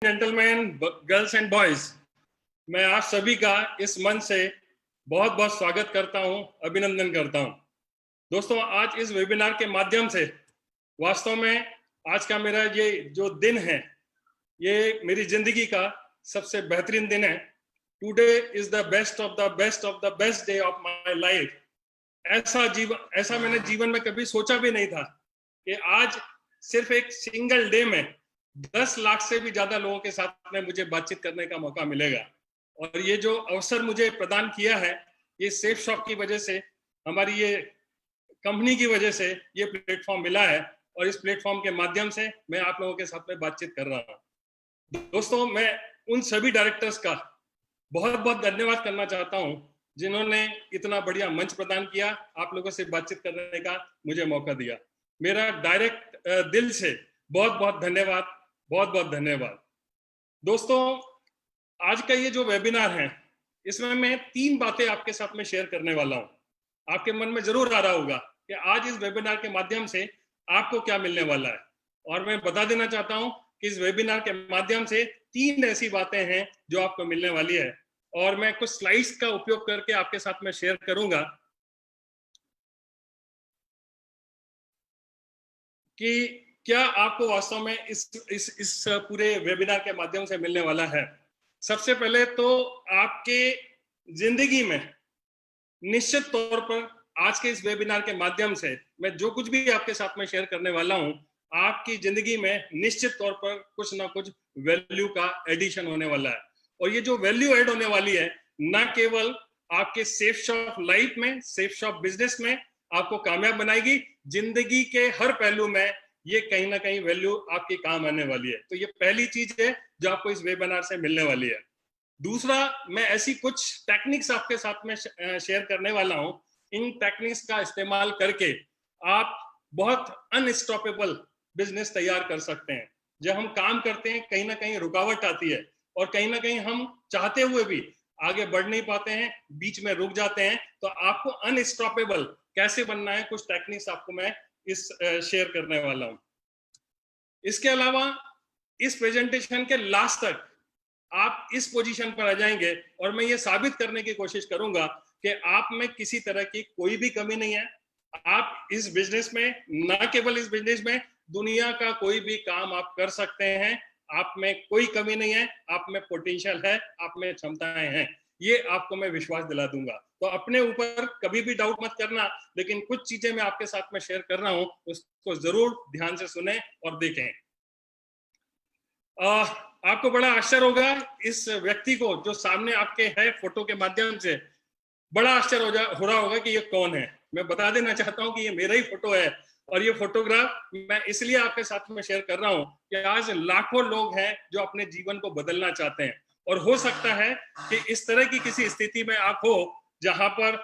Gentleman, girls and boys, मैं आप सभी का इस मंच से बहुत बहुत स्वागत करता हूं, अभिनंदन करता हूं। दोस्तों, आज इस वेबिनार के माध्यम से वास्तव में आज का मेरा ये जो दिन है, ये मेरी जिंदगी का सबसे बेहतरीन दिन है। Today is the best of the best of the best day of my life. ऐसा मैंने जीवन में कभी सोचा भी नहीं था कि आज सिर्फ एक सिंगल डे में 10 लाख से भी ज्यादा लोगों के साथ में मुझे बातचीत करने का मौका मिलेगा। और ये जो अवसर मुझे प्रदान किया है, ये सेफ शॉप की वजह से, हमारी ये कंपनी की वजह से ये प्लेटफॉर्म मिला है। और इस प्लेटफॉर्म के माध्यम से मैं आप लोगों के साथ में बातचीत कर रहा हूँ। दोस्तों, मैं उन सभी डायरेक्टर्स का बहुत बहुत धन्यवाद करना चाहता हूँ जिन्होंने इतना बढ़िया मंच प्रदान किया, आप लोगों से बातचीत करने का मुझे मौका दिया। मेरा डायरेक्ट दिल से बहुत बहुत धन्यवाद, बहुत बहुत धन्यवाद। दोस्तों, आज का ये जो वेबिनार है, इसमें मैं 3 बातें आपके साथ में शेयर करने वाला हूँ। आपके मन में जरूर आ रहा होगा कि आज इस वेबिनार के माध्यम से आपको क्या मिलने वाला है। और मैं बता देना चाहता हूँ कि इस वेबिनार के माध्यम से 3 ऐसी बातें हैं जो आपको मिलने वाली है। और मैं कुछ स्लाइड्स का उपयोग करके आपके साथ में शेयर करूंगा कि क्या आपको वास्तव में इस पूरे वेबिनार के माध्यम से मिलने वाला है। सबसे पहले तो आपके जिंदगी में निश्चित तौर पर आज के इस वेबिनार के माध्यम से मैं जो कुछ भी आपके साथ में शेयर करने वाला हूं, आपकी जिंदगी में निश्चित तौर पर कुछ ना कुछ वैल्यू का एडिशन होने वाला है। और ये जो वैल्यू ऐड होने वाली है, ना केवल आपके सेफ शॉप लाइफ में, सेफ शॉप बिजनेस में आपको कामयाब बनाएगी, जिंदगी के हर पहलू में ये कहीं ना कहीं वैल्यू आपके काम आने वाली है। तो ये पहली चीज है जो आपको इस वेबिनार से मिलने वाली है। दूसरा, मैं ऐसी कुछ टेक्निक्स आपके साथ में शेयर करने वाला हूं। इन टेक्निक्स का इस्तेमाल करके आप बहुत अनस्टॉपेबल बिजनेस तैयार कर सकते हैं। जब हम काम करते हैं, कहीं ना कहीं रुकावट आती है और कहीं ना कहीं हम चाहते हुए भी आगे बढ़ नहीं पाते हैं, बीच में रुक जाते हैं। तो आपको अनस्टॉपेबल कैसे बनना है, कुछ टेक्निक्स आपको मैं इस शेयर करने वाला हूं। इसके अलावा इस प्रेजेंटेशन के लास्ट तक आप इस पोजीशन पर आ जाएंगे और मैं ये साबित करने की कोशिश करूंगा कि आप में किसी तरह की कोई भी कमी नहीं है। आप इस बिजनेस में, ना केवल इस बिजनेस में, दुनिया का कोई भी काम आप कर सकते हैं। आप में कोई कमी नहीं है, आप में पोटेंशियल है, आप में क्षमताएं हैं। ये आपको मैं विश्वास दिला दूंगा। तो अपने ऊपर कभी भी डाउट मत करना, लेकिन कुछ चीजें मैं आपके साथ में शेयर कर रहा हूं, उसको जरूर ध्यान से सुने और देखें। आपको बड़ा आश्चर्य होगा इस व्यक्ति को जो सामने आपके है फोटो के माध्यम से, बड़ा आश्चर्य हो रहा होगा कि ये कौन है। मैं बता देना चाहता हूं कि ये मेरा ही फोटो है। और ये फोटोग्राफ मैं इसलिए आपके साथ में शेयर कर रहा हूं कि आज लाखों लोग हैं जो अपने जीवन को बदलना चाहते हैं। और हो सकता है कि इस तरह की किसी स्थिति में आप हो जहां पर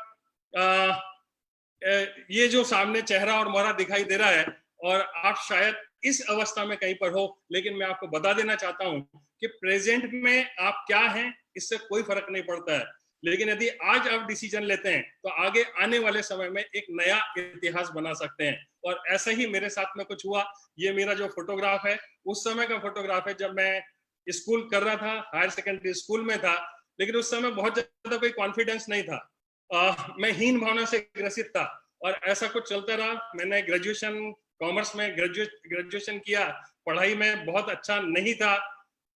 ये जो सामने चेहरा और मोहरा दिखाई दे रहा है और आप शायद इस अवस्था में कहीं पर हो, लेकिन मैं आपको बता देना चाहता हूं कि प्रेजेंट में आप क्या हैं इससे कोई फर्क नहीं पड़ता है। लेकिन यदि आज आप डिसीजन लेते हैं तो आगे आने वाले समय में एक नया इतिहास बना सकते हैं। और ऐसा ही मेरे साथ में कुछ हुआ। ये मेरा जो फोटोग्राफ है, उस समय का फोटोग्राफ है जब मैं स्कूल कर रहा था, हायर सेकेंडरी स्कूल में था। लेकिन उस समय बहुत ज्यादा कोई कॉन्फिडेंस नहीं था। मैं हीन भावना से ग्रसित था और ऐसा कुछ चलता रहा। मैंने ग्रेजुएशन कॉमर्स में ग्रेजुएशन किया। पढ़ाई में बहुत अच्छा नहीं था।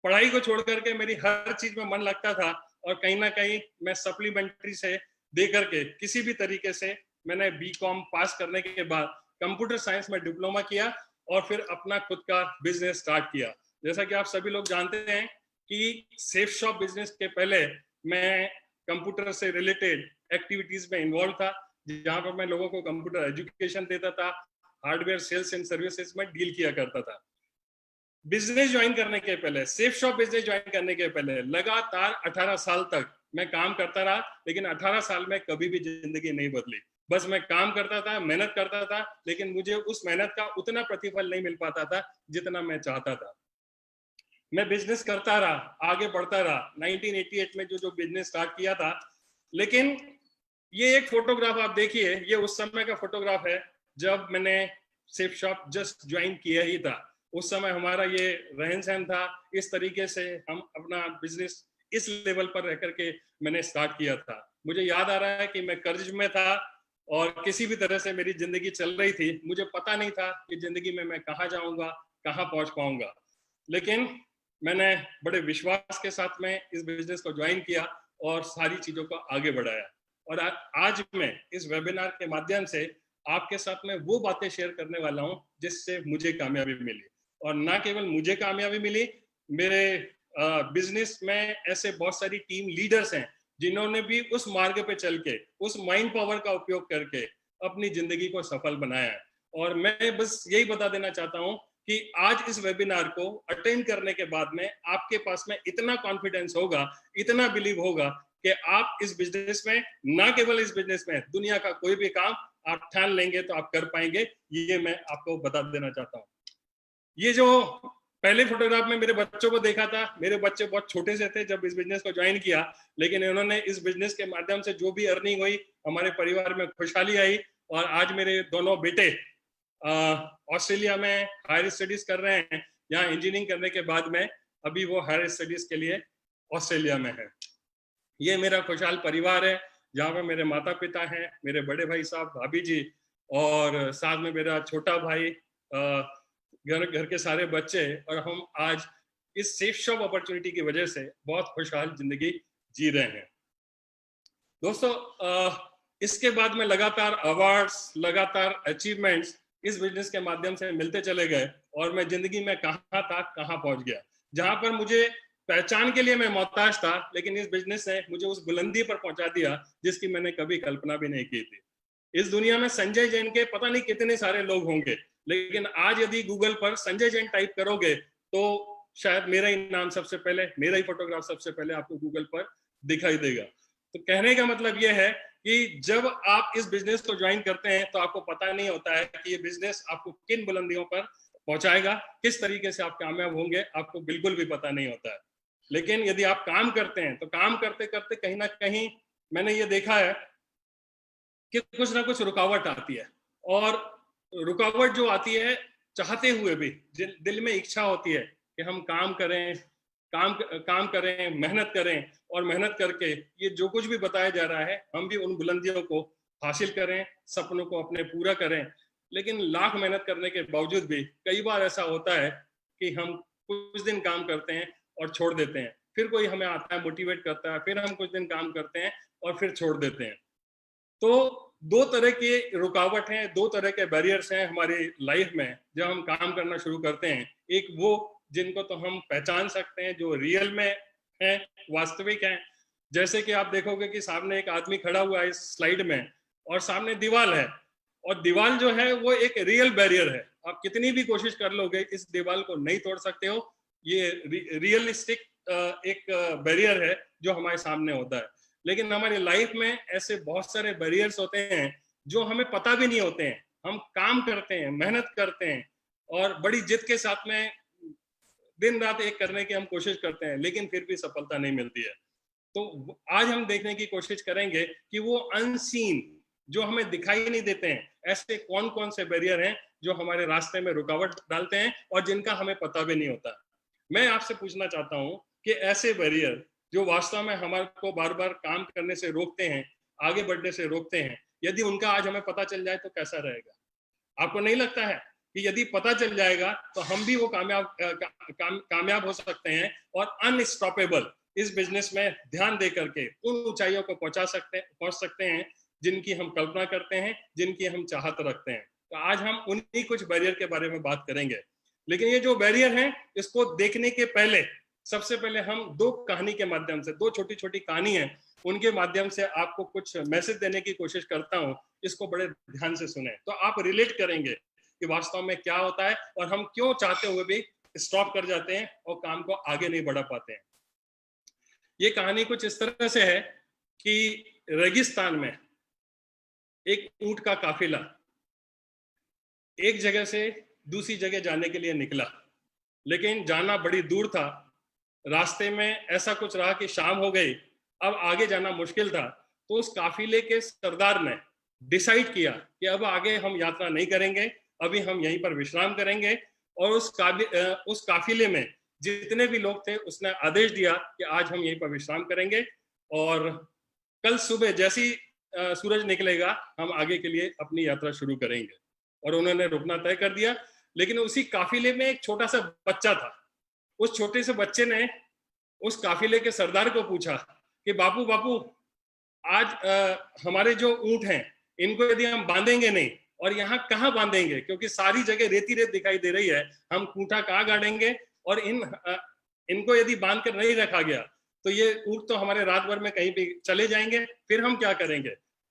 पढ़ाई को छोड़ करके मेरी हर चीज में मन लगता था और कहीं ना कहीं मैं सप्लीमेंट्री से दे करके किसी भी तरीके से मैंने बीकॉम पास करने के बाद कंप्यूटर साइंस में डिप्लोमा किया और फिर अपना खुद का बिजनेस स्टार्ट किया। जैसा कि आप सभी लोग जानते हैं कि सेफ शॉप बिजनेस के पहले मैं कंप्यूटर से रिलेटेड एक्टिविटीज में इन्वॉल्व था, जहां पर मैं लोगों को कंप्यूटर एजुकेशन देता था, हार्डवेयर सेल्स एंड सर्विसेज में डील किया करता था। बिजनेस ज्वाइन करने के पहले, सेफ शॉप बिजनेस ज्वाइन करने के पहले लगातार 18 साल तक मैं काम करता रहा। लेकिन 18 साल में कभी भी जिंदगी नहीं बदली। बस मैं काम करता था, मेहनत करता था, लेकिन मुझे उस मेहनत का उतना प्रतिफल नहीं मिल पाता था जितना मैं चाहता था। मैं बिजनेस करता रहा, आगे बढ़ता रहा। 1988 में जो बिजनेस स्टार्ट किया था। लेकिन ये एक फोटोग्राफ आप देखिए, ये उस समय का फोटोग्राफ है जब मैंने सेफ शॉप जस्ट ज्वाइन किया ही था। उस समय हमारा ये रहन सहन था, इस तरीके से हम अपना बिजनेस इस लेवल पर रह करके मैंने स्टार्ट किया था। मुझे याद आ रहा है कि मैं कर्ज में था और किसी भी तरह से मेरी जिंदगी चल रही थी। मुझे पता नहीं था कि जिंदगी में मैं कहाँ जाऊंगा, कहाँ पहुंच पाऊंगा, लेकिन मैंने बड़े विश्वास के साथ में इस बिजनेस को ज्वाइन किया और सारी चीजों को आगे बढ़ाया। और आज मैं इस वेबिनार के माध्यम से आपके साथ में वो बातें शेयर करने वाला हूं जिससे मुझे कामयाबी मिली। और ना केवल मुझे कामयाबी मिली, मेरे बिजनेस में ऐसे बहुत सारी टीम लीडर्स हैं जिन्होंने भी उस मार्ग पे चल के, उस माइंड पावर का उपयोग करके अपनी जिंदगी को सफल बनाया है। और मैं बस यही बता देना चाहता हूं कि आज इस वेबिनार को अटेंड करने के बाद में आपके पास में इतना कॉन्फिडेंस होगा, इतना बिलीव होगा कि आप इस बिजनेस में, ना केवल इस बिजनेस में, दुनिया का कोई भी काम आप ठान लेंगे तो आप कर पाएंगे। ये मैं आपको बता देना चाहता हूँ। ये जो पहले फोटोग्राफ में मेरे बच्चों को देखा था, मेरे बच्चे बहुत छोटे से थे जब इस बिजनेस को ज्वाइन किया, लेकिन इन्होंने इस बिजनेस के माध्यम से जो भी अर्निंग हुई, हमारे परिवार में खुशहाली आई। और आज मेरे दोनों बेटे ऑस्ट्रेलिया में हायर स्टडीज कर रहे हैं। यहाँ इंजीनियरिंग करने के बाद में अभी वो हायर स्टडीज के लिए ऑस्ट्रेलिया में है। ये मेरा खुशहाल परिवार है, जहाँ पर मेरे माता पिता हैं, मेरे बड़े भाई साहब, भाभी जी, और साथ में मेरा छोटा भाई, घर के सारे बच्चे। और हम आज इस सेफ शॉप अपॉर्चुनिटी की वजह से बहुत खुशहाल जिंदगी जी रहे हैं। दोस्तों, इसके बाद में लगातार अवार्ड्स, लगातार अचीवमेंट्स इस बिजनेस के माध्यम से मिलते चले गए और मैं जिंदगी में कहाँ था, कहाँ पहुंच गया। जहां पर मुझे पहचान के लिए मैं मोहताज था, लेकिन इस बिजनेस ने मुझे उस बुलंदी पर पहुंचा दिया जिसकी मैंने कभी कल्पना भी नहीं की थी। इस दुनिया में संजय जैन के पता नहीं कितने सारे लोग होंगे, लेकिन आज यदि गूगल पर संजय जैन टाइप करोगे तो शायद मेरा ही नाम सबसे पहले, मेरा ही फोटोग्राफ सबसे पहले आपको गूगल पर दिखाई देगा। तो कहने का मतलब यह है कि जब आप इस बिजनेस को ज्वाइन करते हैं तो आपको पता नहीं होता है कि ये बिजनेस आपको किन बुलंदियों पर पहुंचाएगा, किस तरीके से आप कामयाब होंगे, आपको बिल्कुल भी पता नहीं होता है। लेकिन यदि आप काम करते हैं तो काम करते करते कहीं ना कहीं मैंने ये देखा है कि कुछ ना कुछ रुकावट आती है। और रुकावट जो आती है, चाहते हुए भी दिल में इच्छा होती है कि हम काम करें, काम करें, मेहनत करें, और मेहनत करके ये जो कुछ भी बताया जा रहा है हम भी उन बुलंदियों को हासिल करें, सपनों को अपने पूरा करें। लेकिन लाख मेहनत करने के बावजूद भी कई बार ऐसा होता है कि हम कुछ दिन काम करते हैं और छोड़ देते हैं, फिर कोई हमें आता है, मोटिवेट करता है, फिर हम कुछ दिन काम करते हैं और फिर छोड़ देते हैं। तो दो तरह के रुकावट हैं, दो तरह के बैरियर्स हैं हमारी लाइफ में जब हम काम करना शुरू करते हैं। एक वो जिनको तो हम पहचान सकते हैं, जो रियल में है, वास्तविक है। जैसे कि आप देखोगे कि सामने एक आदमी खड़ा हुआ है इस स्लाइड में और सामने दीवार है, और दीवार जो है वो एक रियल बैरियर है। आप कितनी भी कोशिश कर लोगे इस दीवार को नहीं तोड़ सकते हो। ये रियलिस्टिक एक बैरियर है जो हमारे सामने होता है। लेकिन हमारी लाइफ में ऐसे बहुत सारे बैरियर्स होते हैं जो हमें पता भी नहीं होते हैं। हम काम करते हैं, मेहनत करते हैं और बड़ी जिद के साथ में दिन रात एक करने की हम कोशिश करते हैं, लेकिन फिर भी सफलता नहीं मिलती है। तो आज हम देखने की कोशिश करेंगे कि वो अनसीन, जो हमें दिखाई नहीं देते हैं, ऐसे कौन कौन से बैरियर हैं जो हमारे रास्ते में रुकावट डालते हैं और जिनका हमें पता भी नहीं होता। मैं आपसे पूछना चाहता हूं कि ऐसे बैरियर जो वास्तव में हमारे को बार बार काम करने से रोकते हैं, आगे बढ़ने से रोकते हैं, यदि उनका आज हमें पता चल जाए तो कैसा रहेगा? आपको नहीं लगता है कि यदि पता चल जाएगा तो हम भी वो कामयाब हो सकते हैं और अनस्टॉपेबल इस बिजनेस में ध्यान दे करके उन ऊंचाइयों को पहुंच सकते हैं जिनकी हम कल्पना करते हैं, जिनकी हम चाहत रखते हैं। तो आज हम उन्हीं कुछ बैरियर के बारे में बात करेंगे। लेकिन ये जो बैरियर हैं, इसको देखने के पहले सबसे पहले हम दो कहानी के माध्यम से, दो छोटी छोटी कहानी है, उनके माध्यम से आपको कुछ मैसेज देने की कोशिश करता हूं। इसको बड़े ध्यान से सुने तो आप रिलेट करेंगे कि वास्तव में क्या होता है और हम क्यों चाहते हुए भी स्टॉप कर जाते हैं और काम को आगे नहीं बढ़ा पाते हैं। ये कहानी कुछ इस तरह से है कि रेगिस्तान में एक ऊंट का काफिला एक जगह से दूसरी जगह जाने के लिए निकला, लेकिन जाना बड़ी दूर था। रास्ते में ऐसा कुछ रहा कि शाम हो गई, अब आगे जाना मुश्किल था। तो उस काफिले के सरदार ने डिसाइड किया कि अब आगे हम यात्रा नहीं करेंगे, अभी हम यहीं पर विश्राम करेंगे और उस काफिले में जितने भी लोग थे उसने आदेश दिया कि आज हम यहीं पर विश्राम करेंगे और कल सुबह जैसी सूरज निकलेगा हम आगे के लिए अपनी यात्रा शुरू करेंगे। और उन्होंने रुकना तय कर दिया। लेकिन उसी काफिले में एक छोटा सा बच्चा था। उस छोटे से बच्चे ने उस काफिले के सरदार को पूछा कि बापू बापू आज हमारे जो ऊंट हैं इनको यदि हम बांधेंगे नहीं और यहाँ कहाँ बांधेंगे, क्योंकि सारी जगह रेती रेत दिखाई दे रही है, हम खूंटा कहाँ गाड़ेंगे और इनको यदि बांध कर नहीं रखा गया तो ये ऊंट तो हमारे रात भर में कहीं भी चले जाएंगे, फिर हम क्या करेंगे।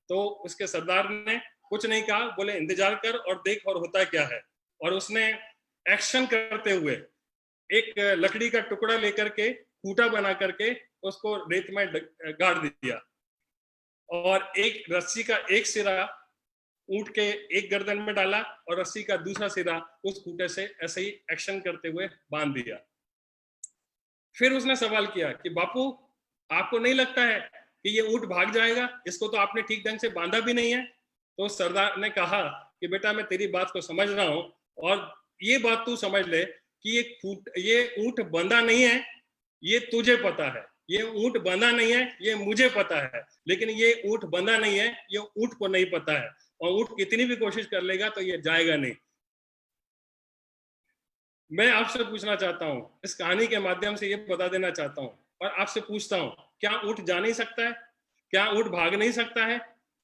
तो उसके सरदार ने कुछ नहीं कहा, बोले इंतजार कर और देख और होता क्या है। और उसने एक्शन करते हुए एक लकड़ी का टुकड़ा लेकर के खूंटा बना करके उसको रेत में गाड़ दिया और एक रस्सी का एक सिरा ऊंट के एक गर्दन में डाला और रस्सी का दूसरा सिरा उस खूंटे से ऐसे ही एक्शन करते हुए बांध दिया। फिर उसने सवाल किया कि बापू आपको नहीं लगता है कि ये ऊंट भाग जाएगा, इसको तो आपने ठीक ढंग से बांधा भी नहीं है। तो सरदार ने कहा कि बेटा मैं तेरी बात को समझ रहा हूं और ये बात तू समझ ले कि ये ऊंट बंधा नहीं है, ये तुझे पता है, ये ऊंट बंधा नहीं है, ये मुझे पता है, लेकिन ये ऊंट बंधा नहीं है, ये ऊंट को नहीं पता है और ऊंट कितनी भी कोशिश कर लेगा तो ये जाएगा नहीं। मैं आपसे पूछना चाहता हूं, इस कहानी के माध्यम से ये बता देना चाहता हूं और आपसे पूछता हूं, क्या ऊंट जा नहीं सकता है? क्या ऊंट भाग नहीं सकता है?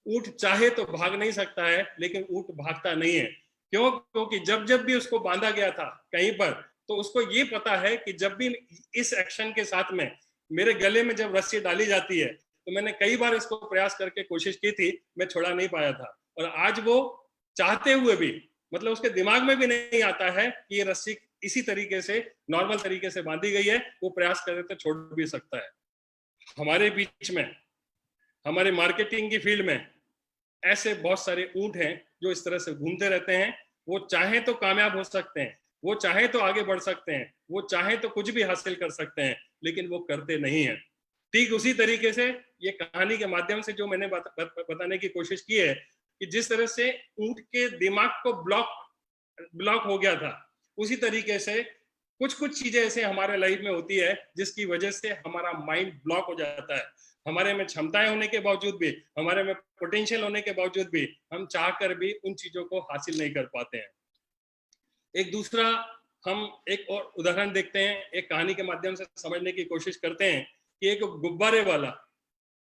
ऊंट चाहे तो भाग नहीं सकता है, लेकिन ऊंट भागता नहीं है। क्यों? क्योंकि जब जब भी उसको बांधा गया था कहीं पर, तो उसको ये पता है कि जब भी इस एक्शन के साथ में मेरे गले में जब रस्सी डाली जाती है तो मैंने कई बार इसको प्रयास करके कोशिश की थी, मैं छोड़ा नहीं पाया था। और आज वो चाहते हुए भी, मतलब उसके दिमाग में भी नहीं आता है कि ये रस्सी इसी तरीके से नॉर्मल तरीके से बांधी गई है, वो प्रयास करे तो छोड़ भी सकता है। हमारे बीच में, हमारे मार्केटिंग की फील्ड में ऐसे बहुत सारे ऊंट हैं जो इस तरह से घूमते रहते हैं। वो चाहे तो कामयाब हो सकते हैं, वो चाहे तो आगे बढ़ सकते हैं, वो चाहे तो कुछ भी हासिल कर सकते हैं, लेकिन वो करते नहीं है। ठीक उसी तरीके से ये कहानी के माध्यम से जो मैंने बताने की कोशिश की है कि जिस तरह से ऊंट के दिमाग को ब्लॉक हो गया था, उसी तरीके से कुछ कुछ चीजें ऐसे हमारे लाइफ में होती है जिसकी वजह से हमारा माइंड ब्लॉक हो जाता है। हमारे में क्षमताएं होने के बावजूद भी, हमारे में पोटेंशियल होने के बावजूद भी हम चाहकर भी उन चीजों को हासिल नहीं कर पाते हैं। एक दूसरा हम एक और उदाहरण देखते हैं, एक कहानी के माध्यम से समझने की कोशिश करते हैं कि एक गुब्बारे वाला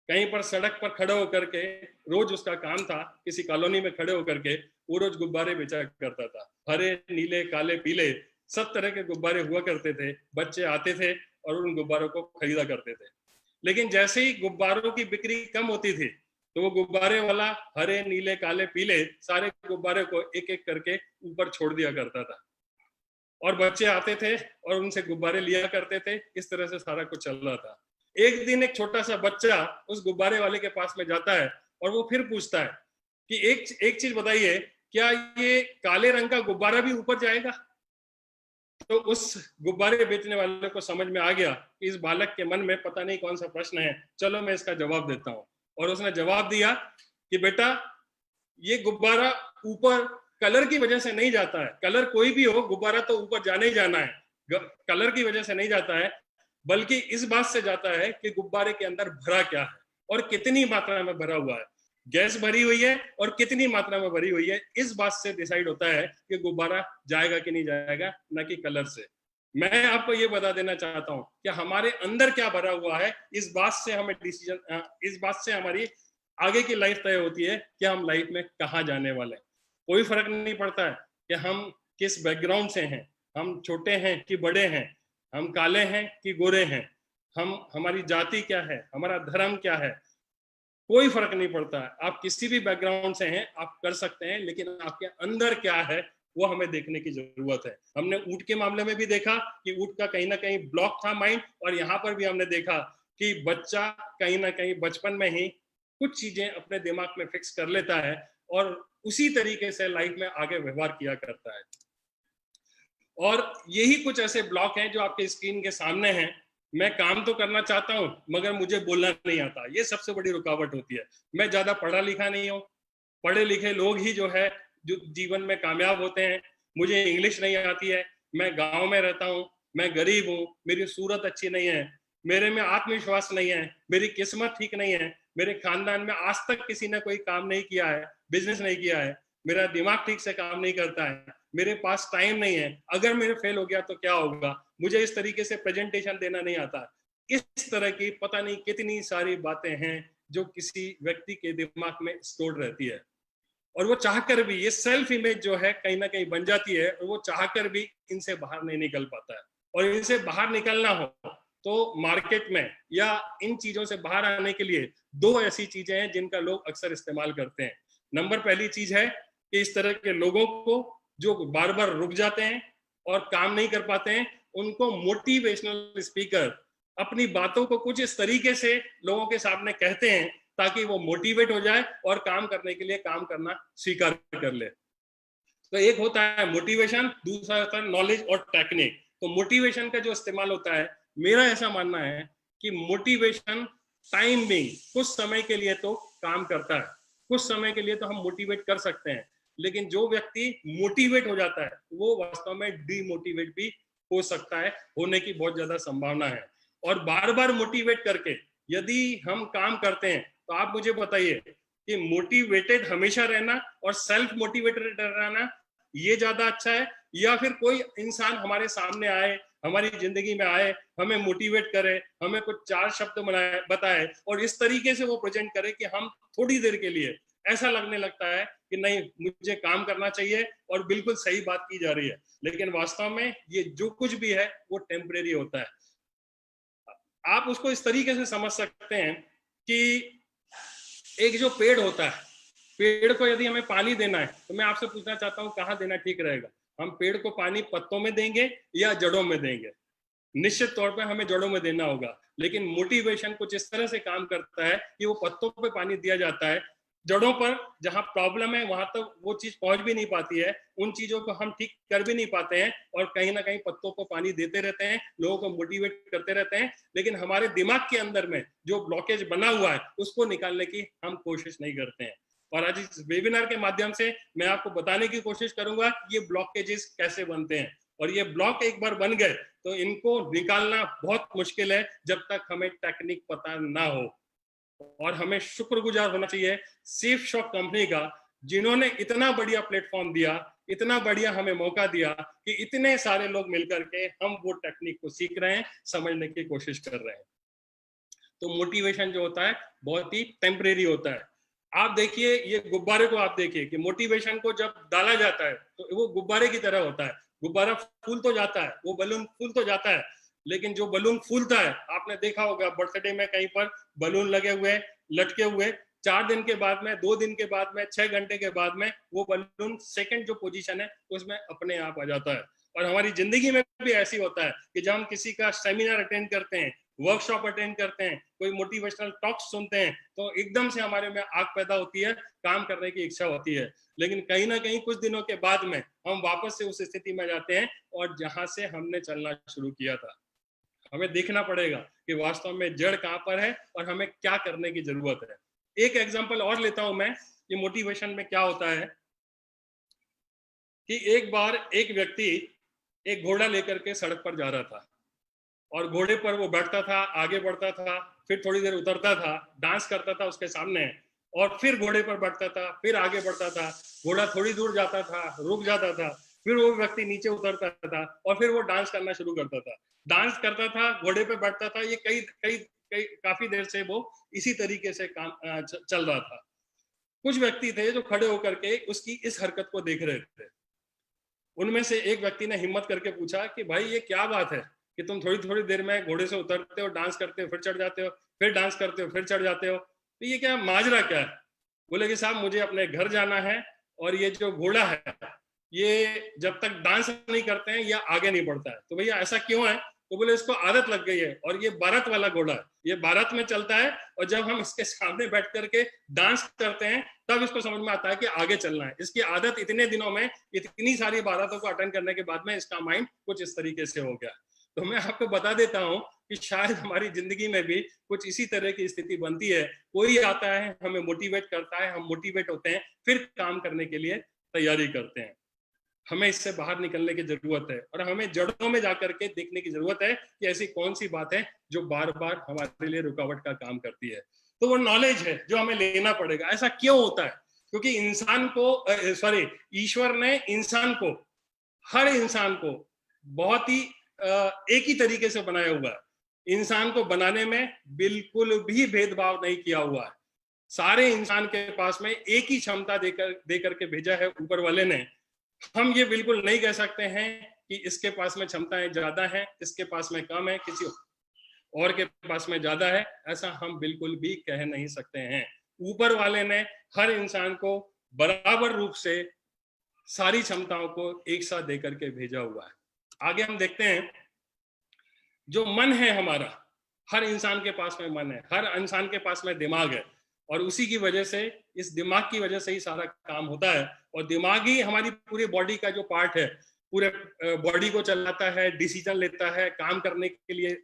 कहीं पर सड़क पर खड़े होकर के, रोज उसका काम था किसी कॉलोनी में खड़े होकर के वो रोज गुब्बारे बेचा करता था। हरे, नीले, काले, पीले सब तरह के गुब्बारे हुआ करते थे। बच्चे आते थे और उन गुब्बारों को खरीदा करते थे। लेकिन जैसे ही गुब्बारों की बिक्री कम होती थी तो वो गुब्बारे वाला हरे, नीले, काले, पीले सारे गुब्बारे को एक एक करके ऊपर छोड़ दिया करता था और बच्चे आते थे और उनसे गुब्बारे लिया करते थे। इस तरह से सारा कुछ चल रहा था। एक दिन एक छोटा सा बच्चा उस गुब्बारे वाले के पास में जाता है और वो फिर पूछता है कि एक चीज बताइए, क्या ये काले रंग का गुब्बारा भी ऊपर जाएगा? तो उस गुब्बारे बेचने वाले को समझ में आ गया कि इस बालक के मन में पता नहीं कौन सा प्रश्न है, चलो मैं इसका जवाब देता हूँ। और उसने जवाब दिया कि बेटा ये गुब्बारा ऊपर कलर की वजह से नहीं जाता है। कलर कोई भी हो, गुब्बारा तो ऊपर जाना ही जाना है। कलर की वजह से नहीं जाता है, बल्कि इस बात से जाता है कि गुब्बारे के अंदर भरा क्या है और कितनी मात्रा में भरा हुआ है। गैस भरी हुई है और कितनी मात्रा में भरी हुई है, इस बात से डिसाइड होता है कि गुब्बारा जाएगा कि नहीं जाएगा, न कि कलर से। मैं आपको ये बता देना चाहता हूं कि हमारे अंदर क्या भरा हुआ है, इस बात से हमें डिसीजन, इस बात से हमारी आगे की लाइफ तय होती है कि हम लाइफ में कहाँ जाने वाले हैं। कोई फर्क नहीं पड़ता है कि हम किस बैकग्राउंड से हैं, हम छोटे हैं कि बड़े हैं, हम काले हैं कि गोरे हैं, हमारी जाति क्या है, हमारा धर्म क्या है, कोई फर्क नहीं पड़ता है। आप किसी भी बैकग्राउंड से हैं, आप कर सकते हैं, लेकिन आपके अंदर क्या है वो हमें देखने की जरूरत है। हमने ऊंट के मामले में भी देखा कि ऊंट का कहीं ना कहीं ब्लॉक था माइंड, और यहाँ पर भी हमने देखा कि बच्चा कहीं ना कहीं बचपन में ही कुछ चीजें अपने दिमाग में फिक्स कर लेता है और उसी तरीके से लाइफ में आगे व्यवहार किया करता है। और यही कुछ ऐसे ब्लॉक हैं जो आपके स्क्रीन के सामने हैं। मैं काम तो करना चाहता हूं मगर मुझे बोलना नहीं आता, ये सबसे बड़ी रुकावट होती है। मैं ज्यादा पढ़ा लिखा नहीं हूँ, पढ़े लिखे लोग ही जो है जो जीवन में कामयाब होते हैं। मुझे इंग्लिश नहीं आती है, मैं गांव में रहता हूँ, मैं गरीब हूँ, मेरी सूरत अच्छी नहीं है, मेरे में आत्मविश्वास नहीं है, मेरी किस्मत ठीक नहीं है, मेरे खानदान में आज तक किसी ने कोई काम नहीं किया है, बिजनेस नहीं किया है, मेरा दिमाग ठीक से काम नहीं करता है, मेरे पास टाइम नहीं है, अगर मेरे फेल हो गया तो क्या होगा, मुझे इस तरीके से प्रेजेंटेशन देना नहीं आता। इस तरह की पता नहीं कितनी सारी बातें हैं जो किसी व्यक्ति के दिमाग में स्टोर रहती है, और वो चाहकर भी, ये सेल्फ इमेज जो है कहीं ना कहीं बन जाती है, और वो चाहकर भी इनसे बाहर नहीं निकल पाता है। और इनसे बाहर निकलना हो तो मार्केट में या इन चीजों से बाहर आने के लिए दो ऐसी चीजें हैं जिनका लोग अक्सर इस्तेमाल करते हैं। नंबर पहली चीज है कि इस तरह के लोगों को जो बार बार रुक जाते हैं और काम नहीं कर पाते हैं, उनको मोटिवेशनल स्पीकर अपनी बातों को कुछ इस तरीके से लोगों के सामने कहते हैं ताकि वो मोटिवेट हो जाए और काम करने के लिए काम करना स्वीकार कर ले। तो एक होता है मोटिवेशन, दूसरा होता है नॉलेज और टेक्निक। तो मोटिवेशन का जो इस्तेमाल होता है, मेरा ऐसा मानना है कि मोटिवेशन टाइम बिंग कुछ समय के लिए तो काम करता है, कुछ समय के लिए तो हम मोटिवेट कर सकते हैं, लेकिन जो व्यक्ति मोटिवेट हो जाता है वो वास्तव में डीमोटिवेट भी हो सकता है, होने की बहुत ज्यादा संभावना है। और बार बार मोटिवेट करके यदि हम काम करते हैं तो आप मुझे बताइए कि मोटिवेटेड हमेशा रहना और सेल्फ मोटिवेटेड रहना ये ज्यादा अच्छा है, या फिर कोई इंसान हमारे सामने आए, हमारी जिंदगी में आए, हमें मोटिवेट करे, हमें कुछ चार शब्द बताए और इस तरीके से वो प्रेजेंट करे कि हम थोड़ी देर के लिए ऐसा लगने लगता है कि नहीं मुझे काम करना चाहिए और बिल्कुल सही बात की जा रही है, लेकिन वास्तव में ये जो कुछ भी है वो टेम्परेरी होता है। आप उसको इस तरीके से समझ सकते हैं कि एक जो पेड़ होता है, पेड़ को यदि हमें पानी देना है तो मैं आपसे पूछना चाहता हूं कहाँ देना ठीक रहेगा, हम पेड़ को पानी पत्तों में देंगे या जड़ों में देंगे? निश्चित तौर पे हमें जड़ों में देना होगा, लेकिन मोटिवेशन कुछ इस तरह से काम करता है कि वो पत्तों पे पानी दिया जाता है, जड़ों पर जहां प्रॉब्लम है वहां तक वो चीज पहुंच भी नहीं पाती है, उन चीजों को हम ठीक कर भी नहीं पाते हैं, और कहीं ना कहीं पत्तों को पानी देते रहते हैं, लोगों को मोटिवेट करते रहते हैं, लेकिन हमारे दिमाग के अंदर में जो ब्लॉकेज बना हुआ है उसको निकालने की हम कोशिश नहीं करते हैं। और आज इस वेबिनार के माध्यम से मैं आपको बताने की कोशिश करूंगा ये ब्लॉकेजेस कैसे बनते हैं, और ये ब्लॉक एक बार बन गए तो इनको निकालना बहुत मुश्किल है जब तक हमें टेक्निक पता ना हो। और हमें शुक्रगुजार होना चाहिए सेफ शॉप कंपनी का, जिन्होंने इतना बढ़िया प्लेटफॉर्म दिया, इतना बढ़िया हमें मौका दिया कि इतने सारे लोग मिलकर के हम वो टेक्निक को सीख रहे हैं, समझने की कोशिश कर रहे हैं। तो मोटिवेशन जो होता है बहुत ही टेम्परेरी होता है। आप देखिए ये गुब्बारे को, आप देखिए कि मोटिवेशन को जब डाला जाता है तो वो गुब्बारे की तरह होता है, गुब्बारा फूल तो जाता है, वो बलून फूल तो जाता है, लेकिन जो बलून फूलता है, आपने देखा होगा बर्थडे में कहीं पर बलून लगे हुए लटके हुए, 4 दिन के बाद में, 2 दिन के बाद में, 6 घंटे के बाद में वो बलून सेकंड जो पोजीशन है उसमें अपने आप आ जाता है। और हमारी जिंदगी में भी ऐसी होता है कि जब हम किसी का सेमिनार अटेंड करते हैं, वर्कशॉप अटेंड करते हैं, कोई मोटिवेशनल टॉक सुनते हैं, तो एकदम से हमारे में आग पैदा होती है, काम करने की इच्छा होती है, लेकिन कहीं ना कहीं कुछ दिनों के बाद में हम वापस से उस स्थिति में जाते हैं और जहां से हमने चलना शुरू किया था। हमें देखना पड़ेगा कि वास्तव में जड़ कहां पर है और हमें क्या करने की जरूरत है। एक एग्जांपल और लेता हूं मैं, ये मोटिवेशन में क्या होता है कि एक बार एक व्यक्ति एक घोड़ा लेकर के सड़क पर जा रहा था, और घोड़े पर वो बैठता था, आगे बढ़ता था, फिर थोड़ी देर उतरता था, डांस करता था उसके सामने, और फिर घोड़े पर बैठता था, फिर आगे बढ़ता था, घोड़ा थोड़ी दूर जाता था, रुक जाता था, फिर वो व्यक्ति नीचे उतरता था और फिर वो डांस करना शुरू करता था, डांस करता था, घोड़े पे बैठता था। ये कई कई कई काफी देर से वो इसी तरीके से काम चल रहा था। कुछ व्यक्ति थे जो खड़े होकर के उसकी इस हरकत को देख रहे थे। उनमें से एक व्यक्ति ने हिम्मत करके पूछा कि भाई ये क्या बात है कि तुम थोड़ी थोड़ी देर में घोड़े से उतरते हो, डांस करते हो, फिर चढ़ जाते हो, फिर डांस करते हो, फिर चढ़ जाते हो, तो ये क्या माजरा क्या है? बोले कि साहब मुझे अपने घर जाना है और ये जो घोड़ा है ये जब तक डांस नहीं करते हैं या आगे नहीं बढ़ता है। तो भैया ऐसा क्यों है? तो बोले इसको आदत लग गई है, और ये भारत वाला घोड़ा है, ये भारत में चलता है, और जब हम इसके सामने बैठ करके डांस करते हैं तब इसको समझ में आता है कि आगे चलना है। इसकी आदत इतने दिनों में, इतनी सारी बारातों को अटेंड करने के बाद में इसका माइंड कुछ इस तरीके से हो गया। तो मैं आपको बता देता हूं कि शायद हमारी जिंदगी में भी कुछ इसी तरह की स्थिति बनती है। कोई आता है, हमें मोटिवेट करता है, हम मोटिवेट होते हैं, फिर काम करने के लिए तैयारी करते हैं। हमें इससे बाहर निकलने की जरूरत है और हमें जड़ों में जाकर के देखने की जरूरत है कि ऐसी कौन सी बात है जो बार बार हमारे लिए रुकावट का काम करती है। तो वो नॉलेज है जो हमें लेना पड़ेगा। ऐसा क्यों होता है? क्योंकि इंसान को ईश्वर ने इंसान को, हर इंसान को बहुत ही एक ही तरीके से बनाया हुआ है। इंसान को बनाने में बिल्कुल भी भेदभाव नहीं किया हुआ है। सारे इंसान के पास में एक ही क्षमता देकर के भेजा है ऊपर वाले ने। हम ये बिल्कुल नहीं कह सकते हैं कि इसके पास में क्षमताएं ज्यादा हैं, इसके पास में कम है, किसी और के पास में ज्यादा है, ऐसा हम बिल्कुल भी कह नहीं सकते हैं। ऊपर वाले ने हर इंसान को बराबर रूप से सारी क्षमताओं को एक साथ देकर के भेजा हुआ है। आगे हम देखते हैं, जो मन है हमारा, हर इंसान के पास में मन है, हर इंसान के पास में दिमाग है, और उसी की वजह से, इस दिमाग की वजह से ही सारा काम होता है। और दिमाग ही हमारी पूरी बॉडी का जो पार्ट है, पूरे बॉडी को चलाता है, डिसीजन लेता है, काम करने के लिए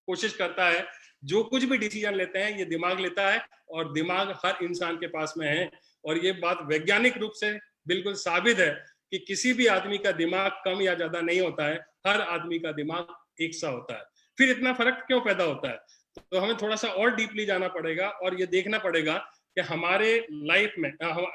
कोशिश करता है। जो कुछ भी डिसीजन लेते हैं ये दिमाग लेता है, और दिमाग हर इंसान के पास में है। और ये बात वैज्ञानिक रूप से बिल्कुल साबित है कि किसी भी आदमी का दिमाग कम या ज्यादा नहीं होता है, हर आदमी का दिमाग एक सा होता है। फिर इतना फर्क क्यों पैदा होता है? तो हमें थोड़ा सा और डीपली जाना पड़ेगा और ये देखना पड़ेगा कि हमारे लाइफ में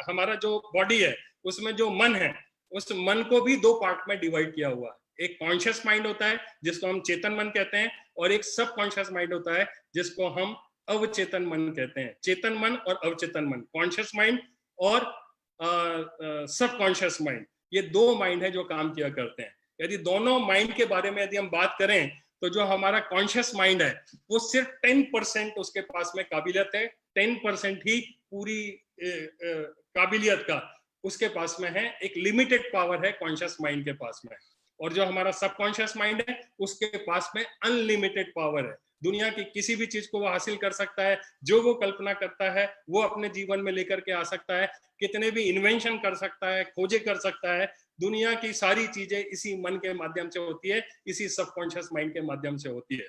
हमारा जो बॉडी है उसमें जो मन है, उस मन को भी दो पार्ट में डिवाइड किया हुआ है। एक कॉन्शियस माइंड होता है जिसको हम चेतन मन कहते हैं, और एक सब कॉन्शियस माइंड होता है जिसको हम अवचेतन मन कहते हैं। चेतन मन और अवचेतन मन, कॉन्शियस माइंड और सब कॉन्शियस माइंड, ये दो माइंड है जो काम किया करते हैं। यदि दोनों माइंड के बारे में यदि हम बात करें तो जो हमारा कॉन्शियस माइंड है वो सिर्फ 10% उसके पास में काबिलियत है, 10% ही पूरी काबिलियत का उसके पास में है। एक लिमिटेड पावर है कॉन्शियस माइंड के पास में। और जो हमारा सबकॉन्शियस माइंड है उसके पास में अनलिमिटेड पावर है। दुनिया की किसी भी चीज को वो हासिल कर सकता है, जो वो कल्पना करता है वो अपने जीवन में लेकर के आ सकता है, कितने भी इन्वेंशन कर सकता है, खोजे कर सकता है। दुनिया की सारी चीजें इसी मन के माध्यम से होती है, इसी सबकॉन्शियस माइंड के माध्यम से होती है।